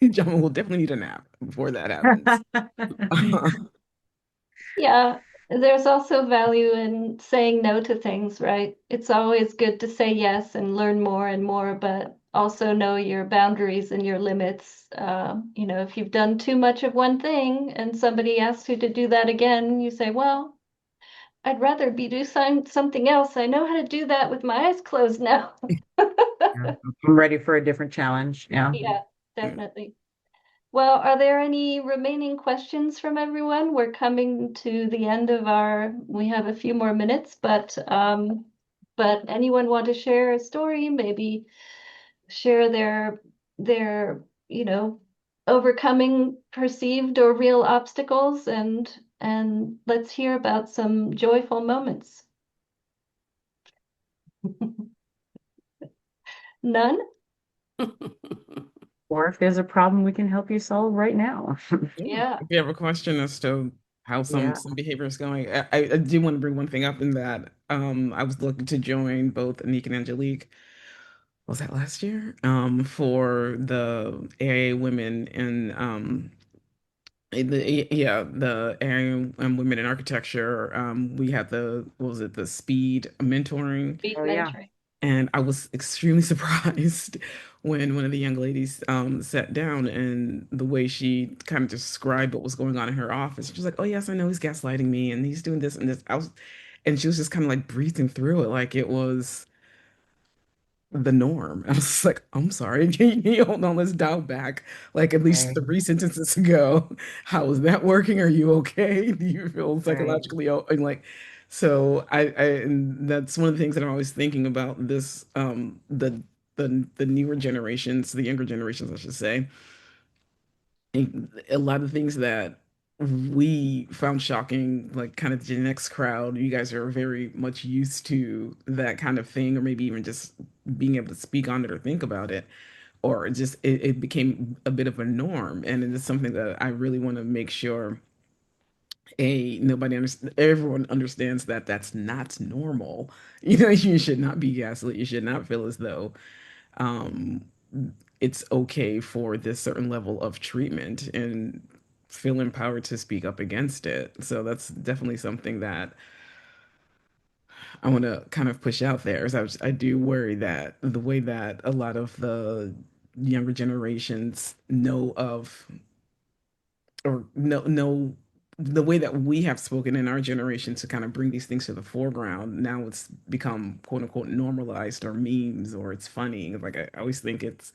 John will definitely need a nap before that happens. Yeah, there's also value in saying no to things, right? It's always good to say yes and learn more and more, but also know your boundaries and your limits. If you've done too much of one thing and somebody asks you to do that again, you say, well, I'd rather be do something else. I know how to do that with my eyes closed now. Yeah. I'm ready for a different challenge. Yeah. Yeah, definitely. Well, are there any remaining questions from everyone? We're coming to the end of we have a few more minutes, but anyone want to share a story, maybe share their, overcoming perceived or real obstacles and let's hear about some joyful moments. None? Or if there's a problem we can help you solve right now. Yeah. Yeah. If you have a question as to how some Yeah. some behavior is going, I do want to bring one thing up in that I was looking to join both Anik and Angelique. Was that last year? For the AIA women the AIA women in architecture. We had the what was it, the speed mentoring. Speed Oh yeah. mentoring. And I was extremely surprised when one of the young ladies sat down and the way she kind of described what was going on in her office. She was like, "Oh yes, I know he's gaslighting me and he's doing this and this." And she was just kind of like breathing through it like it was the norm. I was just like, I'm sorry, can you hold on, let's dial back like at least Right, 3 sentences ago. How is that working? Are you okay? Do you feel right. psychologically and like so and that's one of the things that I'm always thinking about this the newer generations, the younger generations, I should say. A lot of things that we found shocking, like kind of the Gen X crowd, you guys are very much used to that kind of thing, or maybe even just being able to speak on it or think about it, or just it became a bit of a norm. And it is something that I really want to make sure everyone understands that that's not normal. You know, you should not be gaslit. You should not feel as though um, it's okay for this certain level of treatment and feel empowered to speak up against it. So that's definitely something that I want to kind of push out there. Is I do worry that the way that a lot of the younger generations know of or know the way that we have spoken in our generation to kind of bring these things to the foreground, now it's become quote unquote normalized or memes or it's funny. Like I always think it's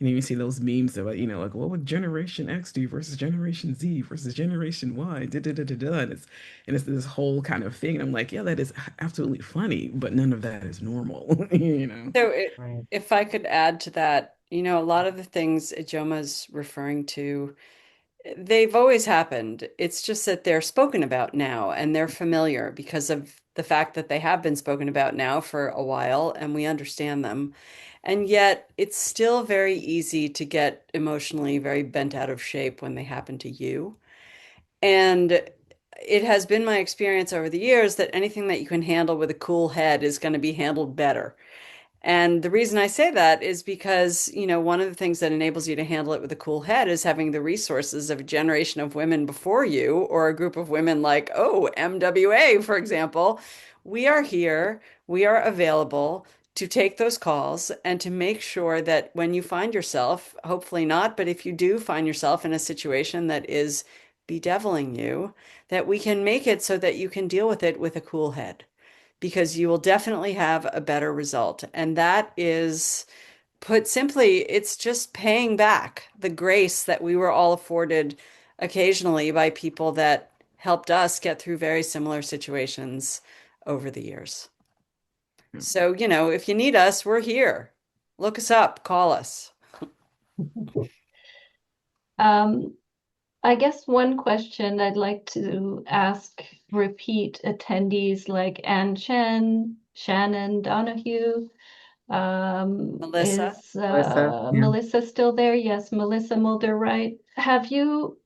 you know, you see those memes about, you know, like what would Generation X do versus Generation Z versus Generation Y, da da da da da. And it's this whole kind of thing. And I'm like, yeah, that is absolutely funny, but none of that is normal, you know. So Right. if I could add to that, a lot of the things Ijeoma's referring to, they've always happened. It's just that they're spoken about now and they're familiar because of the fact that they have been spoken about now for a while and we understand them. And yet it's still very easy to get emotionally very bent out of shape when they happen to you. And it has been my experience over the years that anything that you can handle with a cool head is going to be handled better. And the reason I say that is because, one of the things that enables you to handle it with a cool head is having the resources of a generation of women before you, or a group of women like, oh, MWA, for example. We are here, we are available to take those calls and to make sure that when you find yourself, hopefully not, but if you do find yourself in a situation that is bedeviling you, that we can make it so that you can deal with it with a cool head because you will definitely have a better result. And that is, put simply, it's just paying back the grace that we were all afforded occasionally by people that helped us get through very similar situations over the years. So, if you need us, we're here. Look us up, call us. Um, I guess one question I'd like to ask repeat attendees like Ann Chen, Shannon Donahue. Melissa? Is Melissa, yeah. Melissa still there? Yes, Melissa Mulder, right? Have you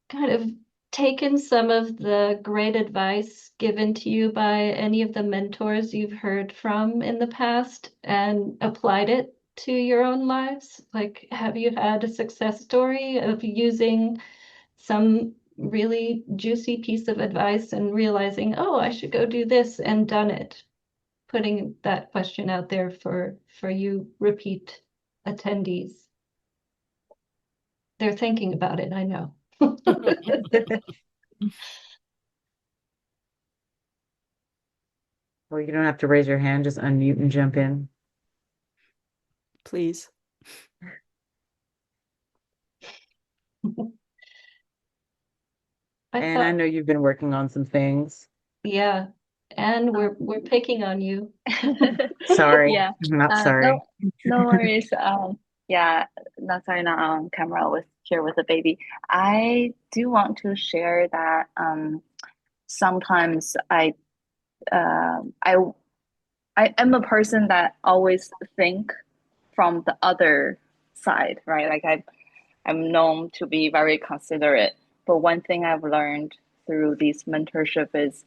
kind of taken some of the great advice given to you by any of the mentors you've heard from in the past and applied it to your own lives? Like, have you had a success story of using some really juicy piece of advice and realizing, oh, I should go do this and done it? Putting that question out there for you repeat attendees. They're thinking about it, I know. Well, you don't have to raise your hand, just unmute and jump in. Please. I And I thought, know you've been working on some things. yeah, and we're Um, we're picking on you. Sorry, yeah. I'm not sorry. No, no worries. Yeah, not sorry, not on camera. With here with the baby. I do want to share that sometimes uh, I I am a person that always think from the other side, right? Like I'm known to be very considerate. But one thing I've learned through this mentorship is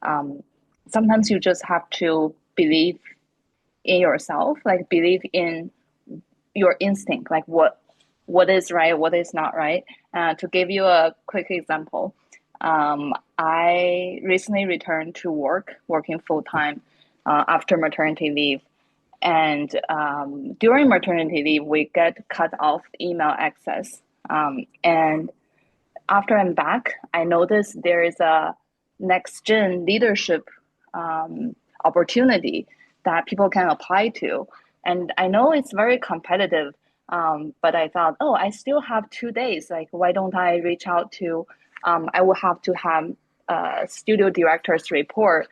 um, sometimes you just have to believe in yourself, like believe in your instinct, like what is right, what is not right. To give you a quick example, I recently returned to working full time after maternity leave. And during maternity leave, we get cut off email access. And after I'm back, I noticed there is a next gen leadership opportunity that people can apply to. And I know it's very competitive, but I thought, oh, I still have 2 days. Like, why don't I reach out to, I will have to have a studio director's report.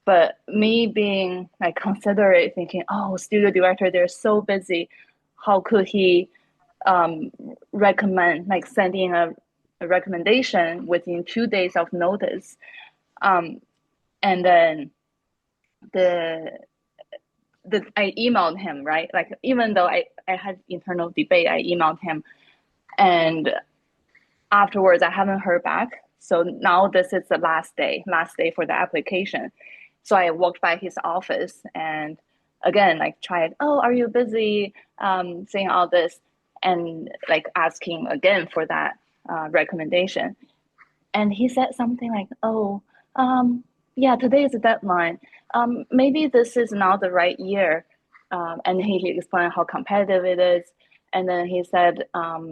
But me being like considerate, thinking, oh, studio director, they're so busy. How could he um, recommend, like sending a recommendation within 2 days of notice? Um, and then the I emailed him, right? Like even though I had internal debate, I emailed him, and afterwards I haven't heard back. So now this is the last day for the application. So I walked by his office and again like tried, oh, are you busy? Saying all this and like asking again for that recommendation. And he said something like, oh, yeah, today is the deadline. Maybe this is not the right year. And he explained how competitive it is. And then he said,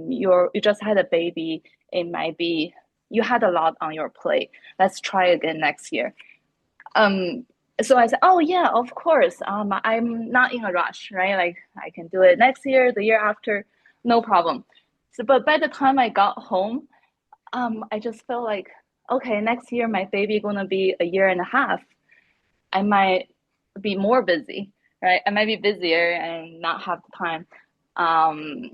you just had a baby. It might be, you had a lot on your plate. Let's try again next year. So I said, oh yeah, of course. I'm not in a rush, right? Like I can do it next year, the year after, no problem. So, but by the time I got home, I just felt like, okay, next year my baby gonna be a year and a half. I might be more busy, right? I might be busier and not have the time. Um,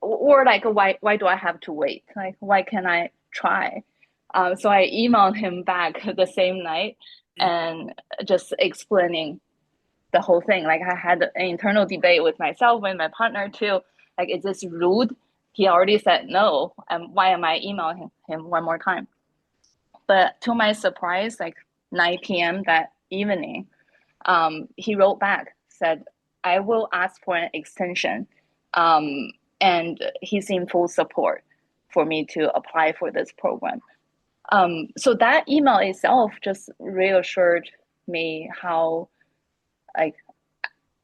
or like, why do I have to wait? Like, why can't I try? So I emailed him back the same night and just explaining the whole thing. Like I had an internal debate with myself and my partner too. Like, is this rude? He already said no. And why am I emailing him one more time? But to my surprise, like 9 p.m. that evening, he wrote back, said, I will ask for an extension. And he's in full support for me to apply for this program. So that email itself just reassured me how like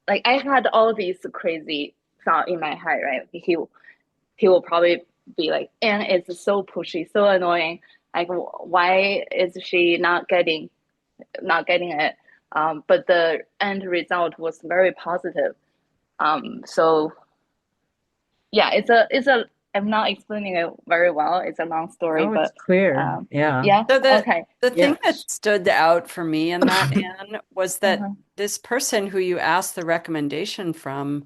I had all these crazy thought in my head, right? He will probably be like, and it's so pushy, so annoying. Like, why is she not getting it? But the end result was very positive. So yeah, it's a. I'm not explaining it very well. It's a long story, Oh, it's but clear. Yeah. yeah, So okay. the Yeah. thing that stood out for me in that, Anne, was that Uh-huh. this person who you asked the recommendation from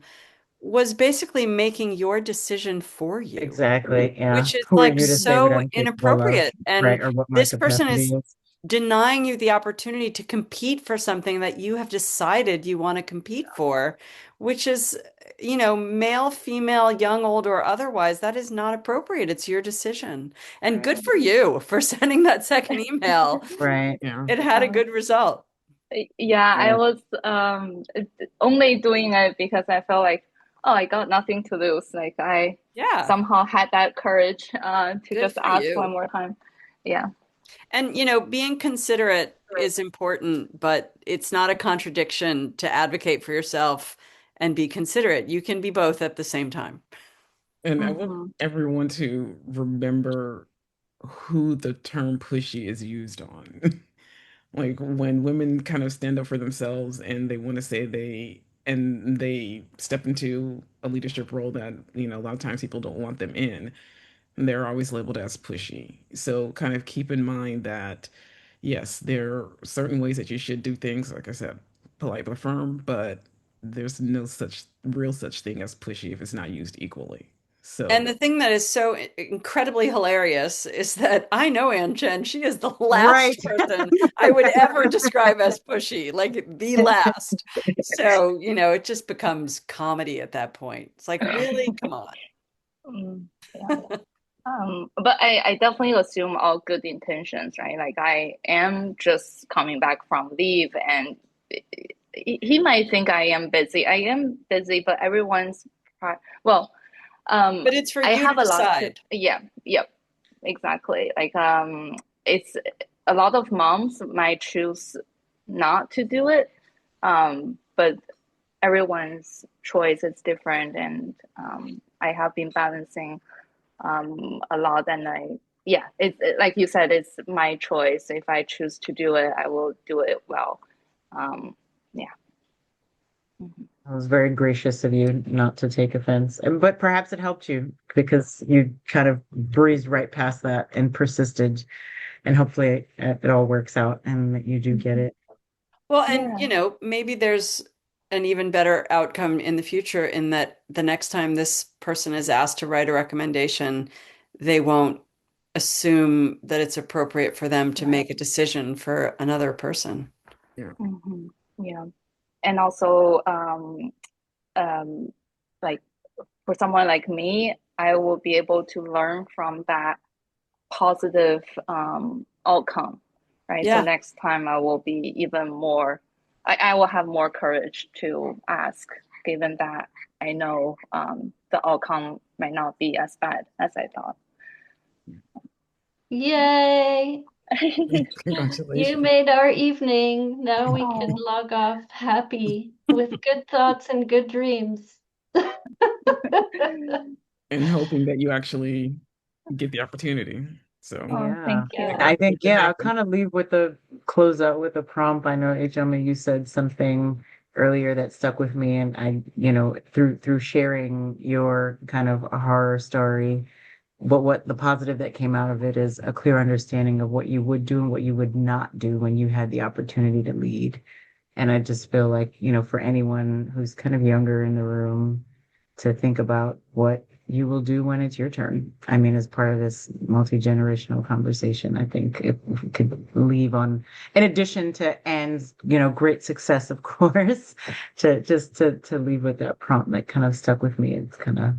was basically making your decision for you, Exactly. Yeah. which is Who are like you to say what so I'm capable of, inappropriate. And right? Or what my this person capacity is is. denying you the opportunity to compete for something that you have decided you want to compete for, which is, male, female, young, old, or otherwise, that is not appropriate. It's your decision. And good Right. for you for sending that second email. Right. Yeah. It had a Uh, good result. yeah, I Right. was only doing it because I felt like, oh, I got nothing to lose. Like I Yeah, somehow had that courage to good just for ask one you. more time. Yeah. And, being considerate is important, but it's not a contradiction to advocate for yourself and be considerate. You can be both at the same time. And I want Hmm. everyone to remember who the term pushy is used on. Like when women kind of stand up for themselves and they want to say they step into a leadership role that, a lot of times people don't want them in, they're always labeled as pushy. So kind of keep in mind that yes, there are certain ways that you should do things, like I said, polite but firm, but there's no such thing as pushy if it's not used equally. And So the thing that is so incredibly hilarious is that I know Ann Chen. She is the Right. last person I would ever describe as pushy, like the last. So, it just becomes comedy at that point. It's like, really? Come on. Mm, yeah. But I definitely assume all good intentions, right? Like I am just coming back from leave and he might think I am busy. I am busy, but well, But it's for I you to have a lot to, decide. yeah, yep, exactly. Like, it's a lot of moms might choose not to do it. But everyone's choice is different, and I have been balancing a lot, and yeah, like you said, it's my choice. If I choose to do it, I will do it well. Yeah. Mhm. It was very gracious of you not to take offense. But perhaps it helped you because you kind of breezed right past that and persisted. And hopefully it all works out and that you do get it. Well, and Yeah. maybe there's an even better outcome in the future in that the next time this person is asked to write a recommendation, they won't assume that it's appropriate for them to make a decision for another person. Yeah. Yeah. And also, like for someone like me, I will be able to learn from that positive outcome, right? So Yeah. next time I will be even more, I will have more courage to ask, given that I know the outcome might not be as bad as I thought. Yay! You Congratulations. made our evening. Now we can Oh. log off happy with good thoughts and good dreams. And hoping that you actually get the opportunity. So Oh, Yeah. thank Yeah. you. I think, make it yeah, I'll happen. kind of leave with a close out with a prompt. I know, Ijeoma, you said something earlier that stuck with me, and through sharing your kind of a horror story, but what the positive that came out of it is a clear understanding of what you would do and what you would not do when you had the opportunity to lead. And I just feel like, for anyone who's kind of younger in the room to think about what you will do when it's your turn. I mean, as part of this multi-generational conversation, I think if we could leave on, in addition to Anne's, great success, of course, to leave with that prompt that kind of stuck with me. It's kind of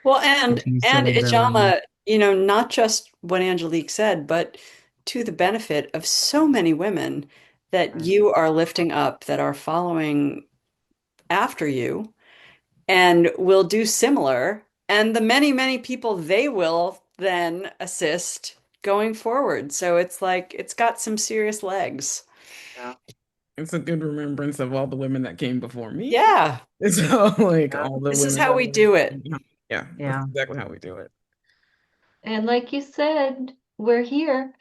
Well, and continues to and linger around. Ijeoma, not just what Angelique said, but to the benefit of so many women that you are lifting up that are following after you and will do similar, and the many, many people they will then assist going forward. So it's like it's got some serious legs. Yeah. it's a good remembrance of all the women that came before me. Yeah, So like Yeah. all the this is women how that we do it. yeah, that's Yeah. exactly how we do it. And like you said, we're here.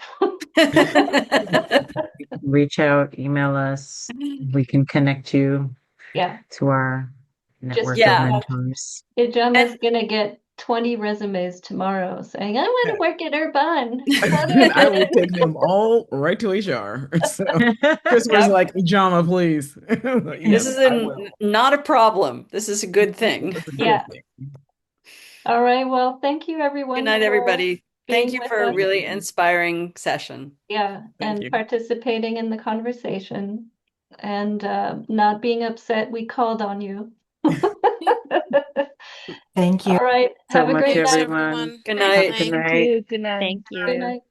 Reach out, email us. We can connect you Yeah. to our Just network of Yeah. mentors. Ijeoma's And gonna get 20 resumes tomorrow saying, I want to work at Urbahn. How do I And I get will it? take them all right to HR. So Christopher's yep, like, Ijeoma, please. this Yes, is I will. not a problem. This is a good thing. That's a Yeah. good thing. All right. Well, thank you Good everyone night, for everybody. Thank being you with for a us. really inspiring session. Yeah. Thank And you. participating in the conversation and not being upset we called on you. Thank you All right. so Have a much, great Thanks, night. everyone. everyone. Good Good Have a night. good night. Thank night. you. Good night. Thank Good you. night.